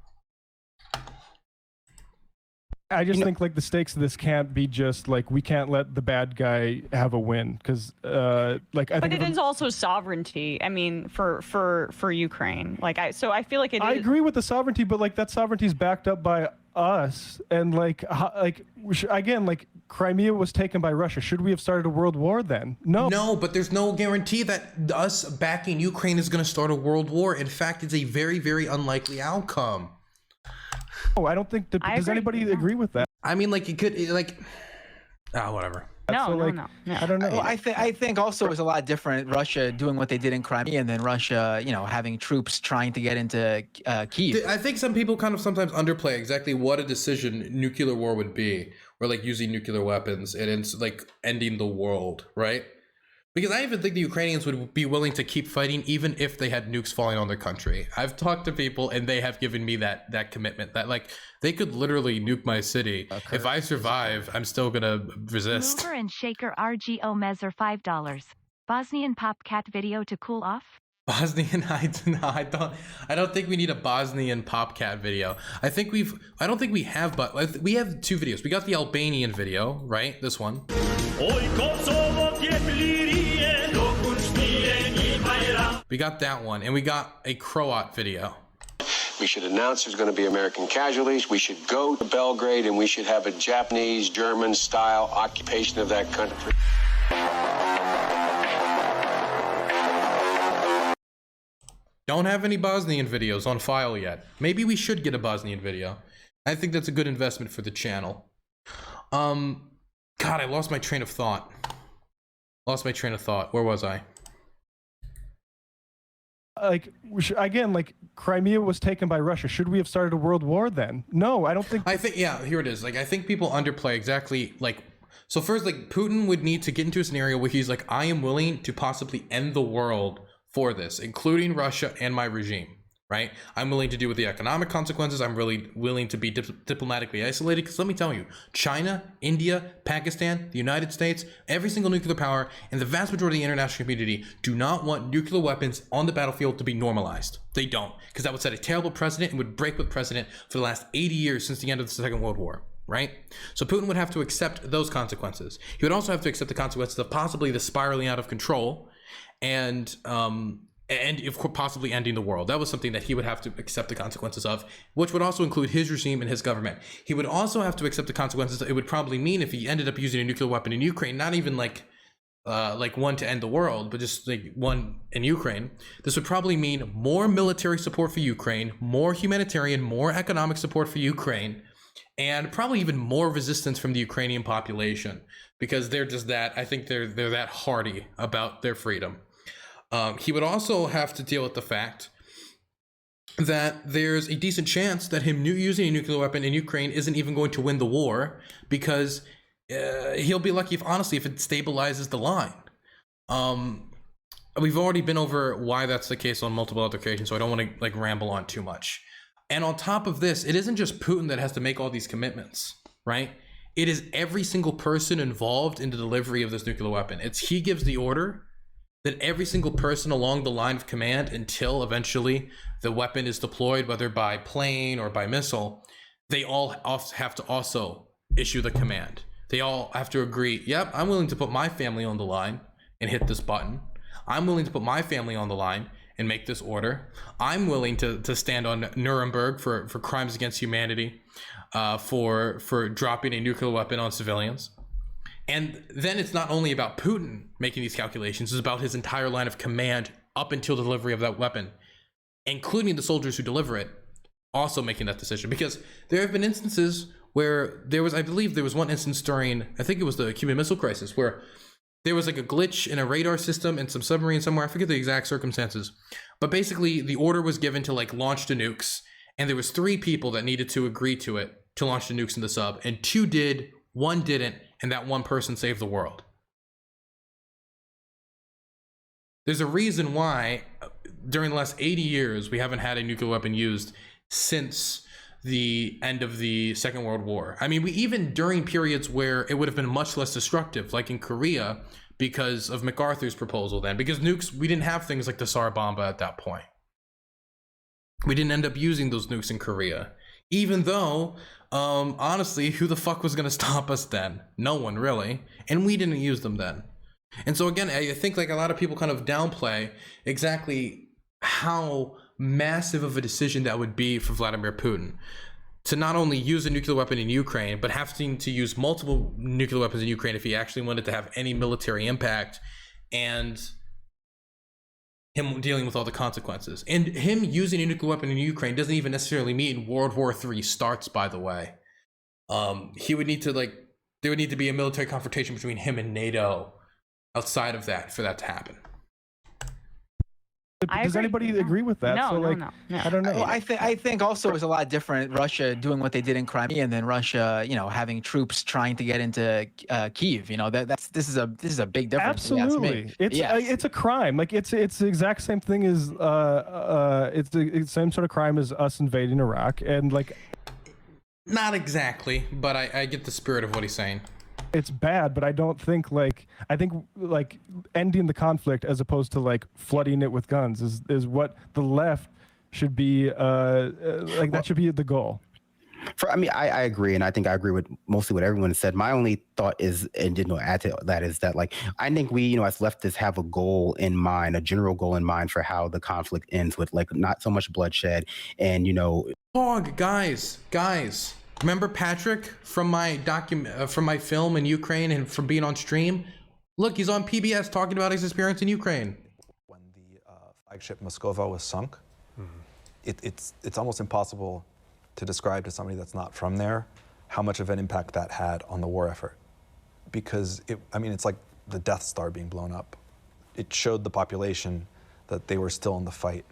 I just think like the stakes of this can't be just like we can't let the bad guy have a win because like I think. But it is also sovereignty. I mean, for Ukraine. Like I feel like I agree with the sovereignty, but like that sovereignty is backed up by us, and like again, like Crimea was taken by Russia. Should we have started a world war then? No, but there's no guarantee that us backing Ukraine is going to start a world war. In fact, it's a very, very unlikely outcome. Oh, I don't think. Does anybody agree with that? I mean, like, you could, like, whatever. No. I don't know. Well, I think also it was a lot different. Russia doing what they did in Crimea, and then Russia, having troops trying to get into Kyiv. I think some people kind of sometimes underplay exactly what a decision nuclear war would be, or like using nuclear weapons and it's like ending the world, right? Because I even think the Ukrainians would be willing to keep fighting even if they had nukes falling on their country. I've talked to people and they have given me that commitment that like they could literally nuke my city. Okay. If I survive, I'm still gonna resist. Mover and Shaker RGO Measure $5. Bosnian Pop Cat video to cool off? Bosnian, I don't think we need a Bosnian Pop Cat video. I don't think we have, but we have two videos. We got the Albanian video, right? This one. We got that one, and we got a Croat video. We should announce there's going to be American casualties. We should go to Belgrade, and we should have a Japanese, German-style occupation of that country. Don't have any Bosnian videos on file yet. Maybe we should get a Bosnian video. I think that's a good investment for the channel. God, I lost my train of thought. Where was I? Like again, like Crimea was taken by Russia. Should we have started a world war then? No, I don't think. I think here it is. Like I think people underplay exactly like. So first, like Putin would need to get into a scenario where he's like, I am willing to possibly end the world for this, including Russia and my regime. Right? I'm willing to deal with the economic consequences. I'm really willing to be diplomatically isolated. Because let me tell you, China, India, Pakistan, the United States, every single nuclear power, and the vast majority of the international community do not want nuclear weapons on the battlefield to be normalized. They don't. Because that would set a terrible precedent and would break with precedent for the last 80 years since the end of the Second World War. Right? So Putin would have to accept those consequences. He would also have to accept the consequences of possibly the spiraling out of control and of course possibly ending the world. That was something that he would have to accept the consequences of, which would also include his regime and his government. He would also have to accept the consequences that it would probably mean if he ended up using a nuclear weapon in Ukraine, not even like one to end the world, but just like one in Ukraine. This would probably mean more military support for Ukraine, more humanitarian, more economic support for Ukraine, and probably even more resistance from the Ukrainian population because they're just that, I think they're that hardy about their freedom. He would also have to deal with the fact that there's a decent chance that him using a nuclear weapon in Ukraine isn't even going to win the war because he'll be lucky if it stabilizes the line. we've already been over why that's the case on multiple other occasions, so I don't want to like ramble on too much. And on top of this, it isn't just Putin that has to make all these commitments, right? It is every single person involved in the delivery of this nuclear weapon. He gives the order that every single person along the line of command, until eventually the weapon is deployed, whether by plane or by missile, they all have to also issue the command. They all have to agree, yep, I'm willing to put my family on the line and hit this button. I'm willing to put my family on the line and make this order. I'm willing to stand on Nuremberg for crimes against humanity, for dropping a nuclear weapon on civilians. And then it's not only about Putin making these calculations, it's about his entire line of command up until the delivery of that weapon, including the soldiers who deliver it, also making that decision. Because there have been instances where I believe there was one instance during, I think it was the Cuban Missile Crisis, where there was like a glitch in a radar system in some submarine somewhere. I forget the exact circumstances, but basically the order was given to like launch the nukes, and there was 3 people that needed to agree to it to launch the nukes in the sub, and 2 did, 1 didn't, and that 1 person saved the world. There's a reason why during the last 80 years we haven't had a nuclear weapon used since the end of the Second World War. I mean, we even during periods where it would have been much less destructive, like in Korea, because of MacArthur's proposal then, because nukes, we didn't have things like the Tsar Bomba at that point. We didn't end up using those nukes in Korea, even though, honestly, who the fuck was gonna stop us then? No one really, and we didn't use them then. And so again, I think like a lot of people kind of downplay exactly how massive of a decision that would be for Vladimir Putin to not only use a nuclear weapon in Ukraine, but having to use multiple nuclear weapons in Ukraine if he actually wanted to have any military impact, and him dealing with all the consequences. And him using a nuclear weapon in Ukraine doesn't even necessarily mean World War III starts, by the way. He would need to there would need to be a military confrontation between him and NATO outside of that for that to happen. Does anybody agree with that? No, so, like, no. I don't know. Well, I think also it was a lot different. Russia doing what they did in Crimea, and then Russia, having troops trying to get into Kyiv. This is a big difference. Absolutely, it's a crime. Like it's the exact same thing as it's the same sort of crime as us invading Iraq, and like. Not exactly, but I get the spirit of what he's saying. It's bad, but I think ending the conflict as opposed to like flooding it with guns is what the left should be that should be the goal. I agree, and I think I agree with mostly what everyone said. My only thought is, and didn't add to that, is that like I think we, as leftists, have a goal in mind, a general goal in mind for how the conflict ends, with like not so much bloodshed and guys. Remember Patrick from my from my film in Ukraine and from being on stream? Look, he's on PBS talking about his experience in Ukraine. When the flagship Moskova was sunk, it's almost impossible to describe to somebody that's not from there how much of an impact that had on the war effort. Because it's like the Death Star being blown up. It showed the population that they were still in the fight.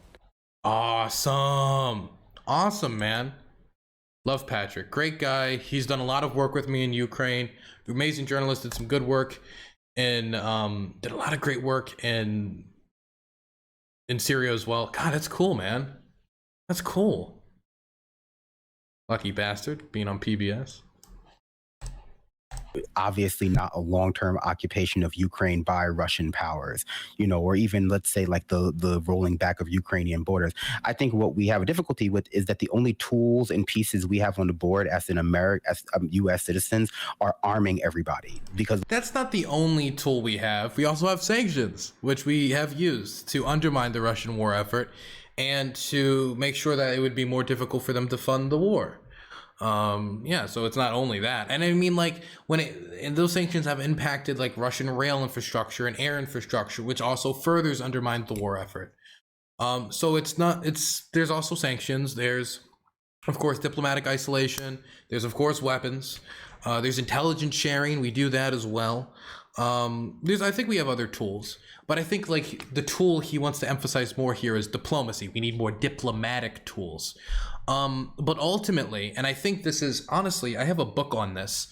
Awesome, man. Love Patrick, great guy. He's done a lot of work with me in Ukraine. Amazing journalist, did some good work, and did a lot of great work in Syria as well. God, that's cool, man. That's cool. Lucky bastard being on PBS. Obviously not a long-term occupation of Ukraine by Russian powers, or even, let's say, like the rolling back of Ukrainian borders. I think what we have a difficulty with is that the only tools and pieces we have on the board as U.S. citizens are arming everybody. Because that's not the only tool we have. We also have sanctions, which we have used to undermine the Russian war effort and to make sure that it would be more difficult for them to fund the war. So it's not only that. And I mean, like, and those sanctions have impacted like Russian rail infrastructure and air infrastructure, which also furthers undermined the war effort. There's also sanctions. There's, of course, diplomatic isolation. There's, of course, weapons. There's intelligence sharing. We do that as well. I think we have other tools, but I think like the tool he wants to emphasize more here is diplomacy. We need more diplomatic tools. But ultimately, and I think this is, honestly, I have a book on this.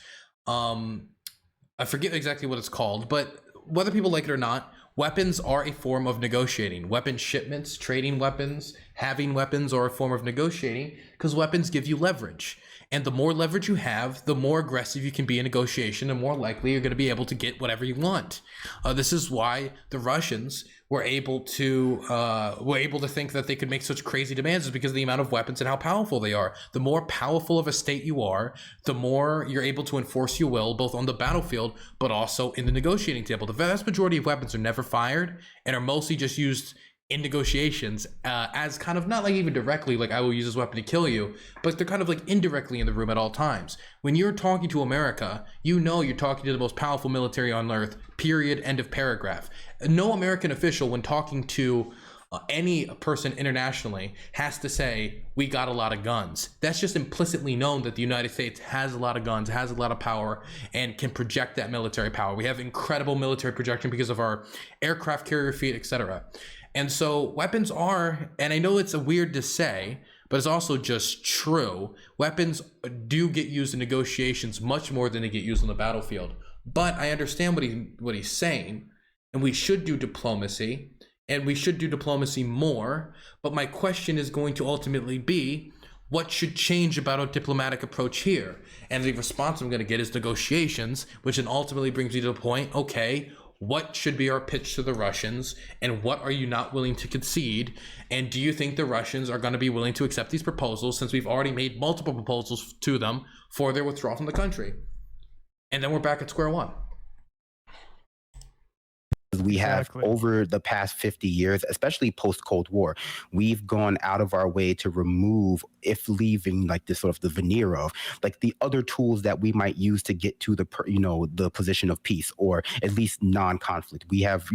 I forget exactly what it's called, but whether people like it or not, Weapons are a form of negotiating. Weapon shipments, trading weapons, having weapons are a form of negotiating because weapons give you leverage. And the more leverage you have, the more aggressive you can be in negotiation and more likely you're going to be able to get whatever you want. This is why the Russians were able to think that they could make such crazy demands, is because of the amount of weapons and how powerful they are. The more powerful of a state you are, the more you're able to enforce your will, both on the battlefield, but also in the negotiating table. The vast majority of weapons are never fired and are mostly just used in negotiations as kind of not like even directly like I will use this weapon to kill you, but they're kind of like indirectly in the room at all times. When you're talking to America, you know you're talking to the most powerful military on earth, period, end of paragraph. No American official when talking to any person internationally has to say we got a lot of guns. That's just implicitly known that the United States has a lot of guns, has a lot of power, and can project that military power. We have incredible military projection because of our aircraft carrier fleet, etc. And so weapons are, and I know it's weird to say, but it's also just true, weapons do get used in negotiations much more than they get used on the battlefield. But I understand what he's saying, and we should do diplomacy, and we should do diplomacy more. But my question is going to ultimately be, what should change about our diplomatic approach here? And the response I'm going to get is negotiations, which then ultimately brings me to the point, okay, what should be our pitch to the Russians, and what are you not willing to concede? And do you think the Russians are going to be willing to accept these proposals, since we've already made multiple proposals to them for their withdrawal from the country? And then we're back at square one. We have over the past 50 years, especially post-Cold War, we've gone out of our way to remove, if leaving like this sort of the veneer of like the other tools that we might use to get to the, the position of peace or at least non-conflict. We have,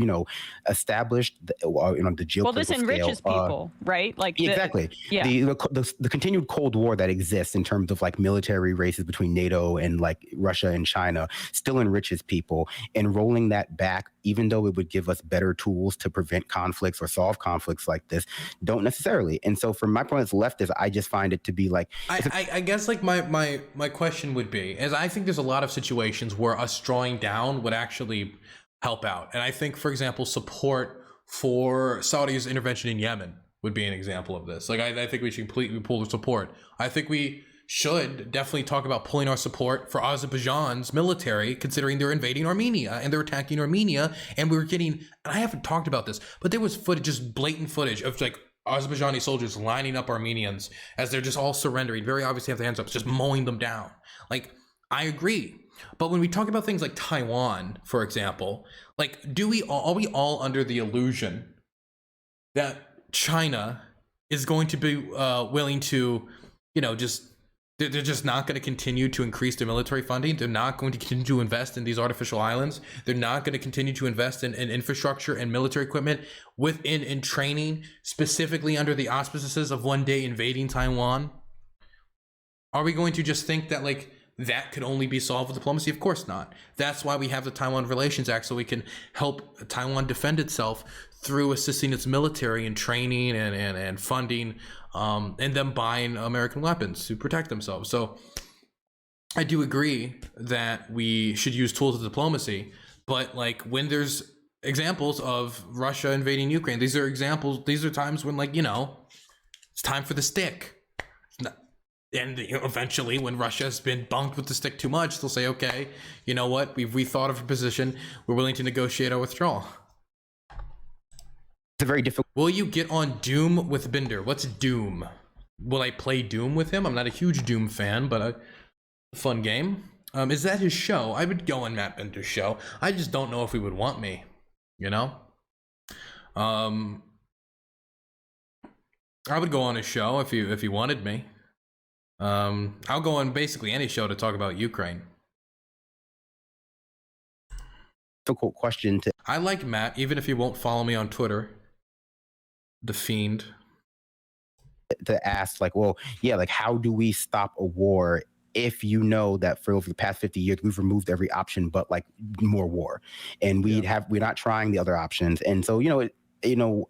established the geopolitical well, this enriches scale, people, right? Like exactly. The continued Cold War that exists in terms of like military races between NATO and like Russia and China still enriches people, and rolling that back, even though it would give us better tools to prevent conflicts or solve conflicts like this, don't necessarily. And so from my point as a leftist, I just find it to be like, I guess like my question would be, is I think there's a lot of situations where us drawing down would actually help out. And I think, for example, support for Saudi's intervention in Yemen would be an example of this. Like, I think we should completely pull the support. I think we should definitely talk about pulling our support for Azerbaijan's military, considering they're invading Armenia and they're attacking Armenia. And we were getting, and I haven't talked about this, but there was footage, just blatant footage of like Azerbaijani soldiers lining up Armenians as they're just all surrendering, very obviously have their hands up, just mowing them down. Like, I agree. But when we talk about things like Taiwan, for example, like, are we all under the illusion that China is going to be willing to, they're just not going to continue to increase their military funding. They're not going to continue to invest in these artificial islands. They're not going to continue to invest in infrastructure and military equipment in training, specifically under the auspices of one day invading Taiwan. Are we going to just think that like that could only be solved with diplomacy? Of course not. That's why we have the Taiwan Relations Act, so we can help Taiwan defend itself through assisting its military in training and funding, and them buying American weapons to protect themselves. So I do agree that we should use tools of diplomacy, but like when there's examples of Russia invading Ukraine, these are times when it's time for the stick. And eventually, when Russia has been bunked with the stick too much, they'll say, okay, you know what? We've rethought of our position. We're willing to negotiate our withdrawal. It's a very difficult. Will you get on Doom with Binder? What's Doom? Will I play Doom with him? I'm not a huge Doom fan, but a fun game. Is that his show? I would go on Matt Binder's show. I just don't know if he would want me, I would go on his show if he wanted me. I'll go on basically any show to talk about Ukraine. Difficult question to. I like Matt, even if he won't follow me on Twitter. The Fiend. To ask, like, well, yeah, like, how do we stop a war if you know that for over the past 50 years we've removed every option but like more war, and we're not trying the other options, and so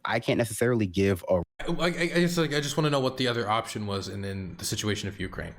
I can't necessarily give a. I just want to know what the other option was in the situation of Ukraine.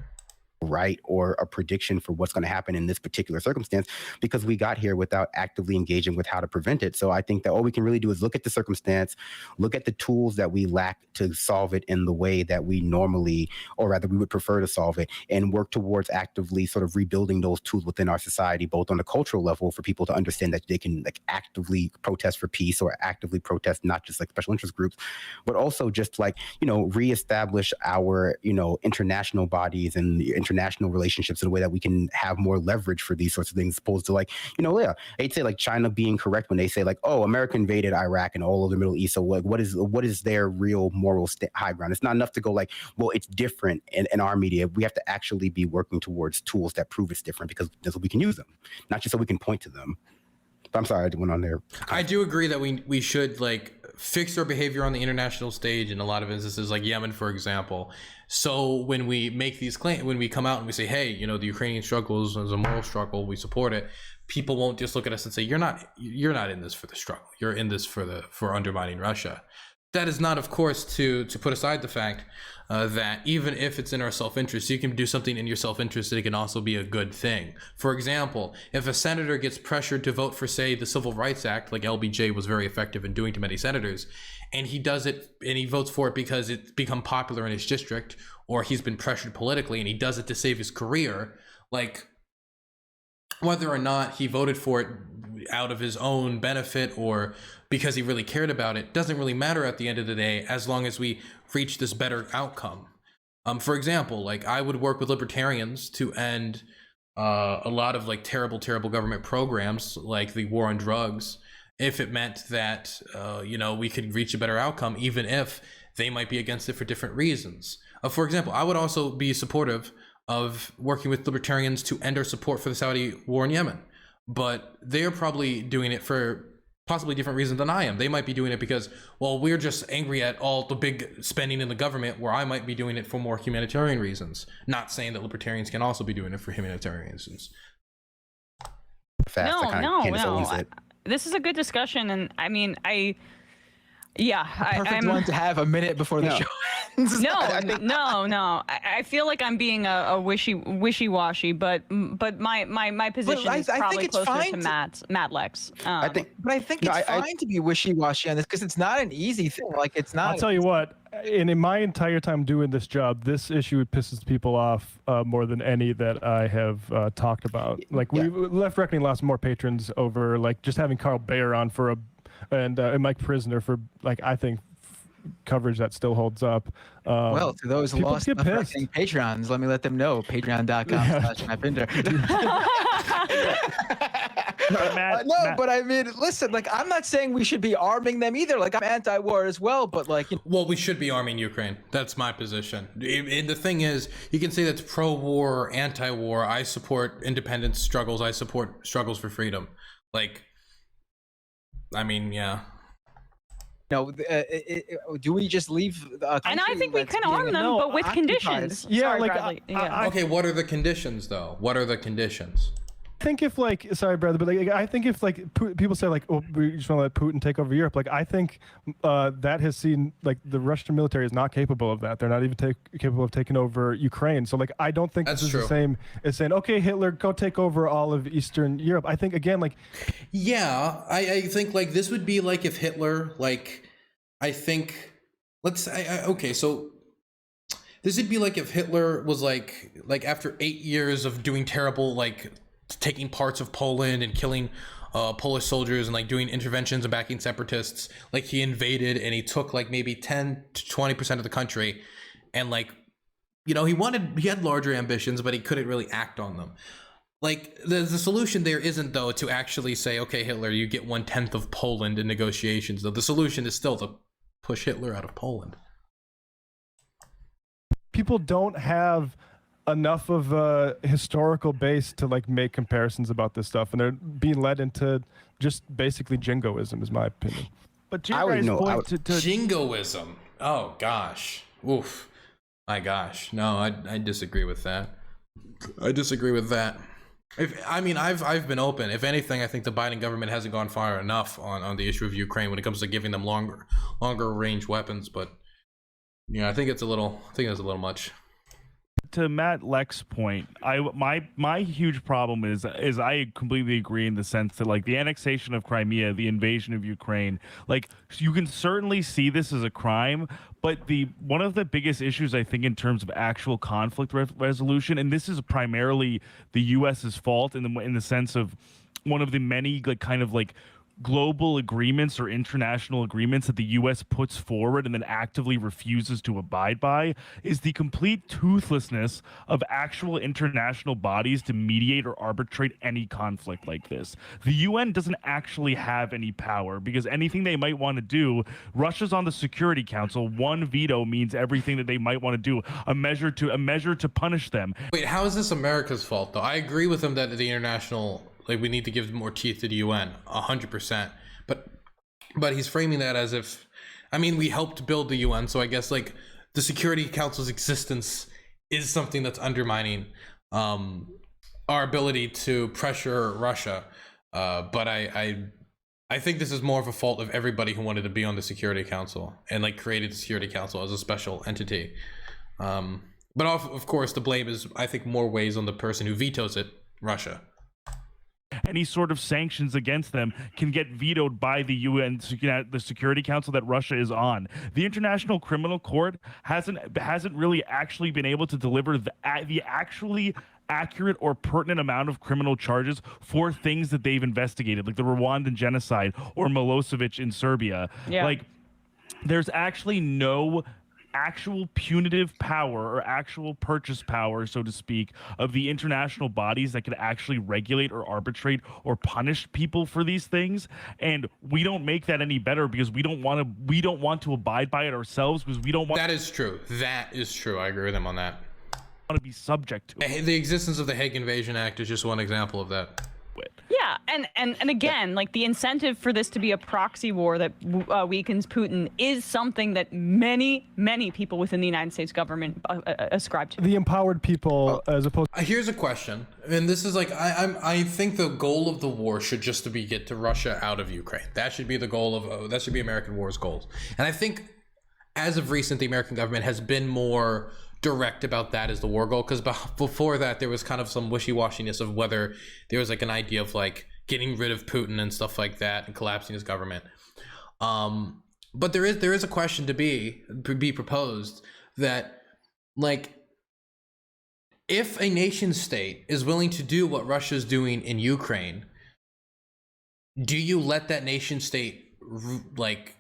right or a prediction for what's going to happen in this particular circumstance, because we got here without actively engaging with how to prevent it. So I think that all we can really do is look at the circumstance, look at the tools that we lack to solve it in the way that we normally, or rather we would prefer to solve it, and work towards actively sort of rebuilding those tools within our society, both on a cultural level for people to understand that they can like actively protest for peace or actively protest, not just like special interest groups, but also just like, you know, reestablish our, you know, international bodies and international relationships in a way that we can have more leverage for these sorts of things, opposed to like, you know, yeah, I'd say like China being correct when they say like, oh, America invaded Iraq and all of the Middle East. So like, what is their real moral high ground? It's not enough to go like, well, it's different in our media. We have to actually be working towards tools that prove it's different, because that's what we can use them, not just so we can point to them. But I'm sorry, I went on there. I do agree that we should like fix our behavior on the international stage in a lot of instances, like Yemen, for example. So when we make these claims, when we come out and we say, hey, you know, the Ukrainian struggle is a moral struggle, we support it, people won't just look at us and say, you're not in this for the struggle, you're in this for undermining Russia. That is not, of course, to put aside the fact that even if it's in our self-interest, you can do something in your self-interest that it can also be a good thing. For example, if a senator gets pressured to vote for, say, the Civil Rights Act, like LBJ was very effective in doing to many senators, and he does it and he votes for it because it's become popular in his district, or he's been pressured politically and he does it to save his career, like whether or not he voted for it out of his own benefit or because he really cared about it doesn't really matter at the end of the day, as long as we reach this better outcome. For example, like I would work with libertarians to end a lot of like terrible government programs like the war on drugs, if it meant that you know, we could reach a better outcome, even if they might be against it for different reasons. For example, I would also be supportive of working with libertarians to end our support for the Saudi war in Yemen, but they're probably doing it for possibly different reasons than I am. They might be doing it because, well, we're just angry at all the big spending in the government, where I might be doing it for more humanitarian reasons. Not saying that libertarians can also be doing it for humanitarian reasons. No. This is a good discussion, and I mean, Perfect one to have a minute before the show ends. No. I feel like I'm being a wishy-washy, but my position is probably closer to Matt Lex. I think it's fine to be wishy-washy on this, because it's not an easy thing. Like, it's not. I'll tell you what. And in my entire time doing this job, this issue pisses people off more than any that I have talked about. Like, we Left Reckoning lost more patrons over like just having Carl Bayer on for and Mike Prisner for like, I think, coverage that still holds up. Well, to those lost Left Reckoning Patreons, let me let them know. Patreon.com/MattBinder. But I mean, listen, like, I'm not saying we should be arming them either. Like, I'm anti-war as well, but like, well, we should be arming Ukraine. That's my position. And the thing is, you can say that's pro-war or anti-war. I support independence struggles. I support struggles for freedom. Like, I mean, yeah. No, do we just leave the country? And I think we can arm them, but with conditions. Yeah, Sorry, like, Bradley. Okay, what are the conditions, though? What are the conditions? I think if like, sorry, brother, but like, I think if like people say like, oh, we just want to let Putin take over Europe, like I think that has seen like the Russian military is not capable of that. They're not even capable of taking over Ukraine. So like, I don't think this is the same as saying, okay, Hitler, go take over all of Eastern Europe. I think again, like, yeah, I think like this would be like if Hitler, like, I think, okay, so this would be like if Hitler was like after 8 years of doing terrible, like taking parts of Poland and killing Polish soldiers and like doing interventions and backing separatists, like he invaded and he took like maybe 10 to 20% of the country, and like, you know, he had larger ambitions, but he couldn't really act on them. Like the solution there isn't though to actually say, okay, Hitler, you get 1/10 of Poland in negotiations. Though the solution is still to push Hitler out of Poland. People don't have enough of a historical base to like make comparisons about this stuff, and they're being led into just basically jingoism, is my opinion. But jingoism. Oh gosh. Oof. My gosh. No, I disagree with that. I've been open. If anything, I think the Biden government hasn't gone far enough on the issue of Ukraine when it comes to giving them longer range weapons. But yeah, I think it's a little much. to Matt Leck's point, my huge problem is I completely agree in the sense that like the annexation of Crimea, the invasion of Ukraine, like you can certainly see this as a crime, but one of the biggest issues I think in terms of actual conflict resolution, and this is primarily the U.S.'s fault in the sense of one of the many like kind of like global agreements or international agreements that the U.S. puts forward and then actively refuses to abide by, is the complete toothlessness of actual international bodies to mediate or arbitrate any conflict like this. The UN doesn't actually have any power because anything they might want to do, Russia's on the Security Council. One veto means everything that they might want to do, a measure to punish them. Wait, how is this America's fault though? I agree with him that the international, like, we need to give more teeth to the UN, 100%. But he's framing that as if, I mean, we helped build the UN, so I guess like the Security Council's existence is something that's undermining our ability to pressure Russia. But I think this is more of a fault of everybody who wanted to be on the Security Council and like created the Security Council as a special entity. But of course, the blame is, I think, more ways on the person who vetoes it, Russia. Any sort of sanctions against them can get vetoed by the UN, the Security Council that Russia is on. The International Criminal Court hasn't really actually been able to deliver the actually accurate or pertinent amount of criminal charges for things that they've investigated, like the Rwandan genocide or Milosevic in Serbia. Yeah. Like, there's actually no actual punitive power or actual purchase power, so to speak, of the international bodies that could actually regulate or arbitrate or punish people for these things. And we don't make that any better because we don't want to abide by it ourselves, because we don't want. That is true. That is true. I agree with him on that. Want to be subject to it. The existence of the Hague Invasion Act is just one example of that. Yeah, and again, like the incentive for this to be a proxy war that weakens Putin is something that many people within the United States government ascribe to. The empowered people, as opposed. Here's a question, and this is like I think the goal of the war should just be get to Russia out of Ukraine. That should be the goal of that should be American war's goals. And I think as of recent, the American government has been more direct about that as the war goal, because before that there was kind of some wishy-washiness of whether there was like an idea of like getting rid of Putin and stuff like that and collapsing his government. But there is a question to be proposed that, like, if a nation state is willing to do what Russia's doing in Ukraine, do you let that nation state like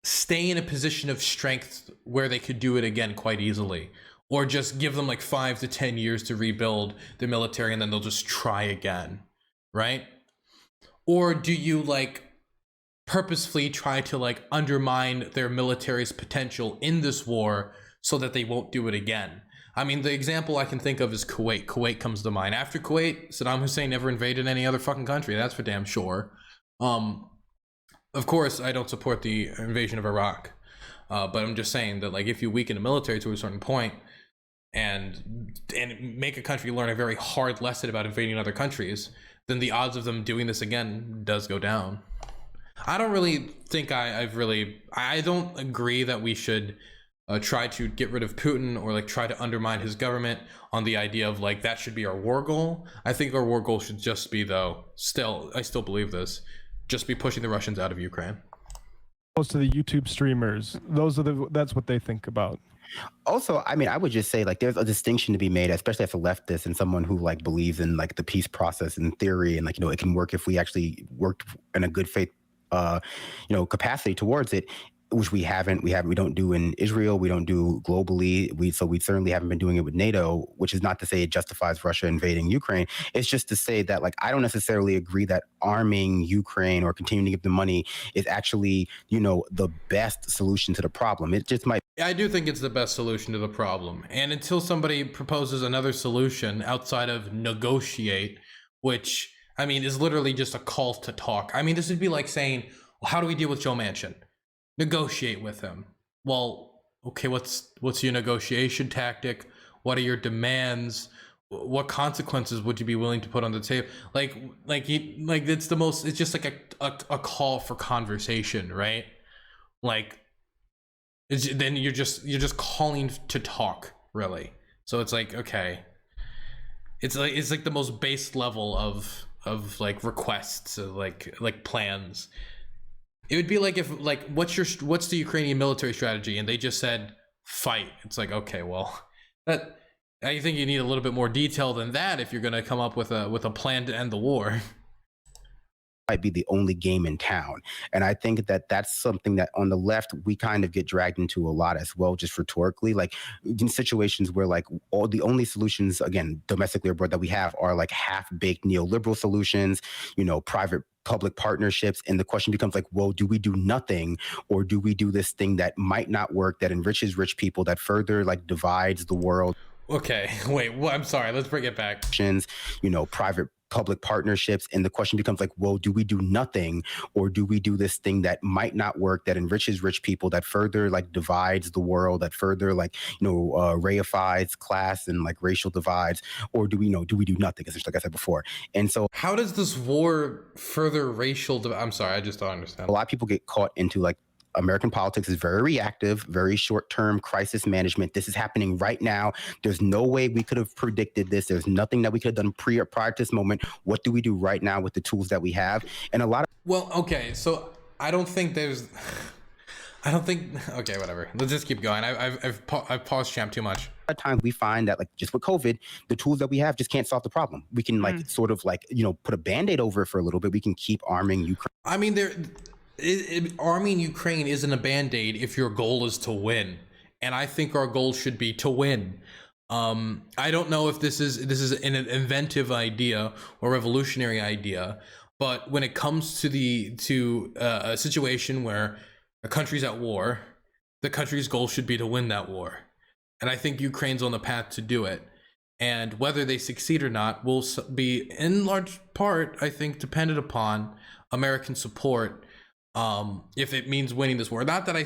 stay in a position of strength where they could do it again quite easily, or just give them like 5 to 10 years to rebuild the military and then they'll just try again, right? Or do you like purposefully try to like undermine their military's potential in this war so that they won't do it again? I mean, the example I can think of is Kuwait. Kuwait comes to mind. After Kuwait, Saddam Hussein never invaded any other fucking country. That's for damn sure. Of course, I don't support the invasion of Iraq, but I'm just saying that, like, if you weaken the military to a certain point and make a country learn a very hard lesson about invading other countries, then the odds of them doing this again does go down. I don't really think I don't agree that we should try to get rid of Putin or like try to undermine his government on the idea of like that should be our war goal. I think our war goal should just be, though, I still believe this, just be pushing the Russians out of Ukraine. Opposed to the YouTube streamers, that's what they think about. Also, I mean, I would just say like there's a distinction to be made, especially as a leftist and someone who like believes in like the peace process in theory, and like, you know, it can work if we actually worked in a good faith capacity towards it, which we haven't. We don't do in Israel. We don't do globally. We certainly haven't been doing it with NATO, which is not to say it justifies Russia invading Ukraine. It's just to say that, like, I don't necessarily agree that arming Ukraine or continuing to give them money is actually, you know, the best solution to the problem. It just might. I do think it's the best solution to the problem. And until somebody proposes another solution outside of negotiate, which, I mean, is literally just a call to talk. I mean, this would be like saying, well, how do we deal with Joe Manchin? Negotiate with him. Well, okay, what's your negotiation tactic? What are your demands? What consequences would you be willing to put on the table? It's just like a call for conversation, right? Like, then you're just calling to talk, really. So it's like, okay, it's like the most base level of like requests, of like plans. It would be like if like what's the Ukrainian military strategy, and they just said fight. It's like, okay, well, that I think you need a little bit more detail than that if you're going to come up with a plan to end the war. Might be the only game in town. And I think that that's something that on the left, we kind of get dragged into a lot as well, just rhetorically, like in situations where like all the only solutions, again, domestically abroad that we have are like half-baked neoliberal solutions, you know, private public partnerships. And the question becomes like, well, do we do nothing, or do we do this thing that might not work, that enriches rich people, that further like divides the world? Okay, wait, well, I'm sorry, let's bring it back. You know, private public partnerships. And the question becomes like, well, do we do nothing, or do we do this thing that might not work, that enriches rich people, that further like divides the world, that further like, you know, reifies class and like racial divides, or do we do nothing, essentially, like I said before. And so how does this war further racial I'm sorry, I just don't understand. A lot of people get caught into like, American politics is very reactive, very short-term crisis management. This is happening right now. There's no way we could have predicted this. There's nothing that we could have done prior to this moment. What do we do right now with the tools that we have? And a lot of okay, so I don't think okay, whatever. Let's just keep going. I've paused Champ too much. At times we find that like just with COVID, the tools that we have just can't solve the problem. We can like sort of like, you know, put a Band-Aid over it for a little bit. We can keep arming Ukraine. I mean, arming Ukraine isn't a Band-Aid if your goal is to win. And I think our goal should be to win. I don't know if this is an inventive idea or revolutionary idea, but when it comes to a situation where a country's at war, the country's goal should be to win that war. And I think Ukraine's on the path to do it. And whether they succeed or not will be in large part, I think, dependent upon American support. If it means winning this war. Not that I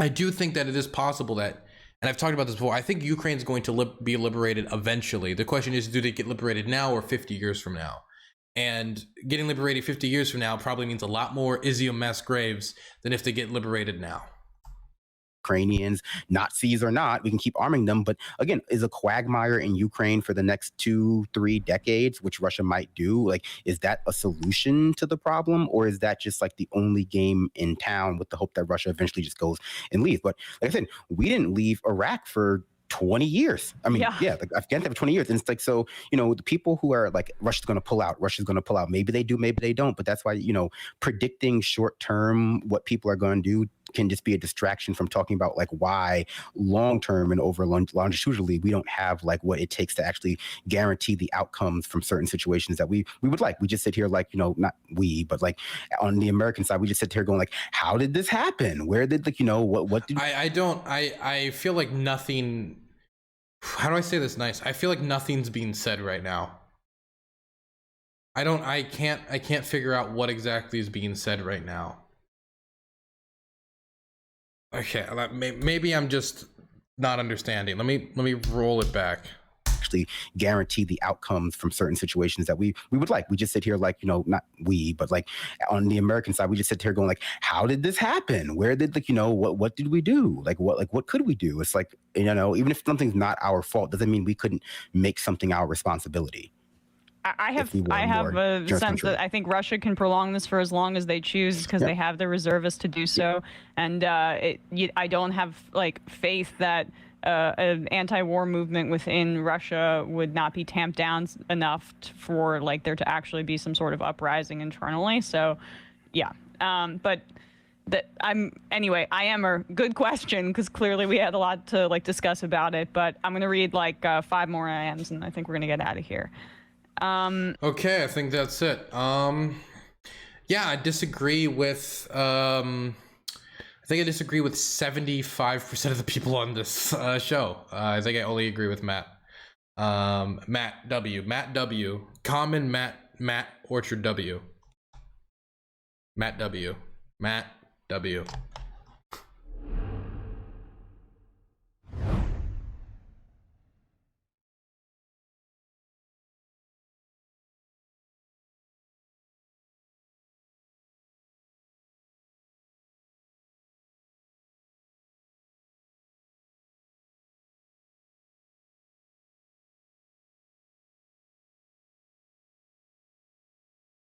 do think that it is possible that, and I've talked about this before, I think Ukraine's going to be liberated eventually. The question is, do they get liberated now or 50 years from now? And getting liberated 50 years from now probably means a lot more Izium mass graves than if they get liberated now. Ukrainians, Nazis or not, we can keep arming them. But again, is a quagmire in Ukraine for the next 2-3 decades, which Russia might do, like, is that a solution to the problem? Or is that just like the only game in town with the hope that Russia eventually just goes and leaves? But like I said, we didn't leave Iraq for 20 years. I mean, yeah, like Afghanistan for 20 years. And it's like, so, you know, the people who are like, Russia's going to pull out. Maybe they do, maybe they don't. But that's why, you know, predicting short term what people are going to do can just be a distraction from talking about like why long term and over longitudinally we don't have like what it takes to actually guarantee the outcomes from certain situations that we would like. We just sit here like, you know, not we, but like on the American side, we just sit here going like, how did this happen? Where did, like, you know, what did I feel like nothing. How do I say this nice? I feel like nothing's being said right now. I can't figure out what exactly is being said right now. Okay, maybe I'm just not understanding. Let me roll it back. Actually guarantee the outcomes from certain situations that we would like. We just sit here like, you know, not we, but like on the American side, we just sit here going like, how did this happen? Where did, like, you know, what did we do? Like what could we do? It's like, you know, even if something's not our fault, doesn't mean we couldn't make something our responsibility. I have a sense that I think Russia can prolong this for as long as they choose because they have the reservists to do so. And I don't have like faith that an anti-war movement within Russia would not be tamped down enough for like there to actually be some sort of uprising internally. So, yeah. But anyway, I am a good question because clearly we had a lot to like discuss about it. But I'm gonna read like 5 more IMs and I think we're gonna get out of here. Okay, I think that's it. Yeah, I disagree with I think I disagree with 75% of the people on this show. I think I only agree with Matt. Matt W, common Matt Orchard W. Matt W.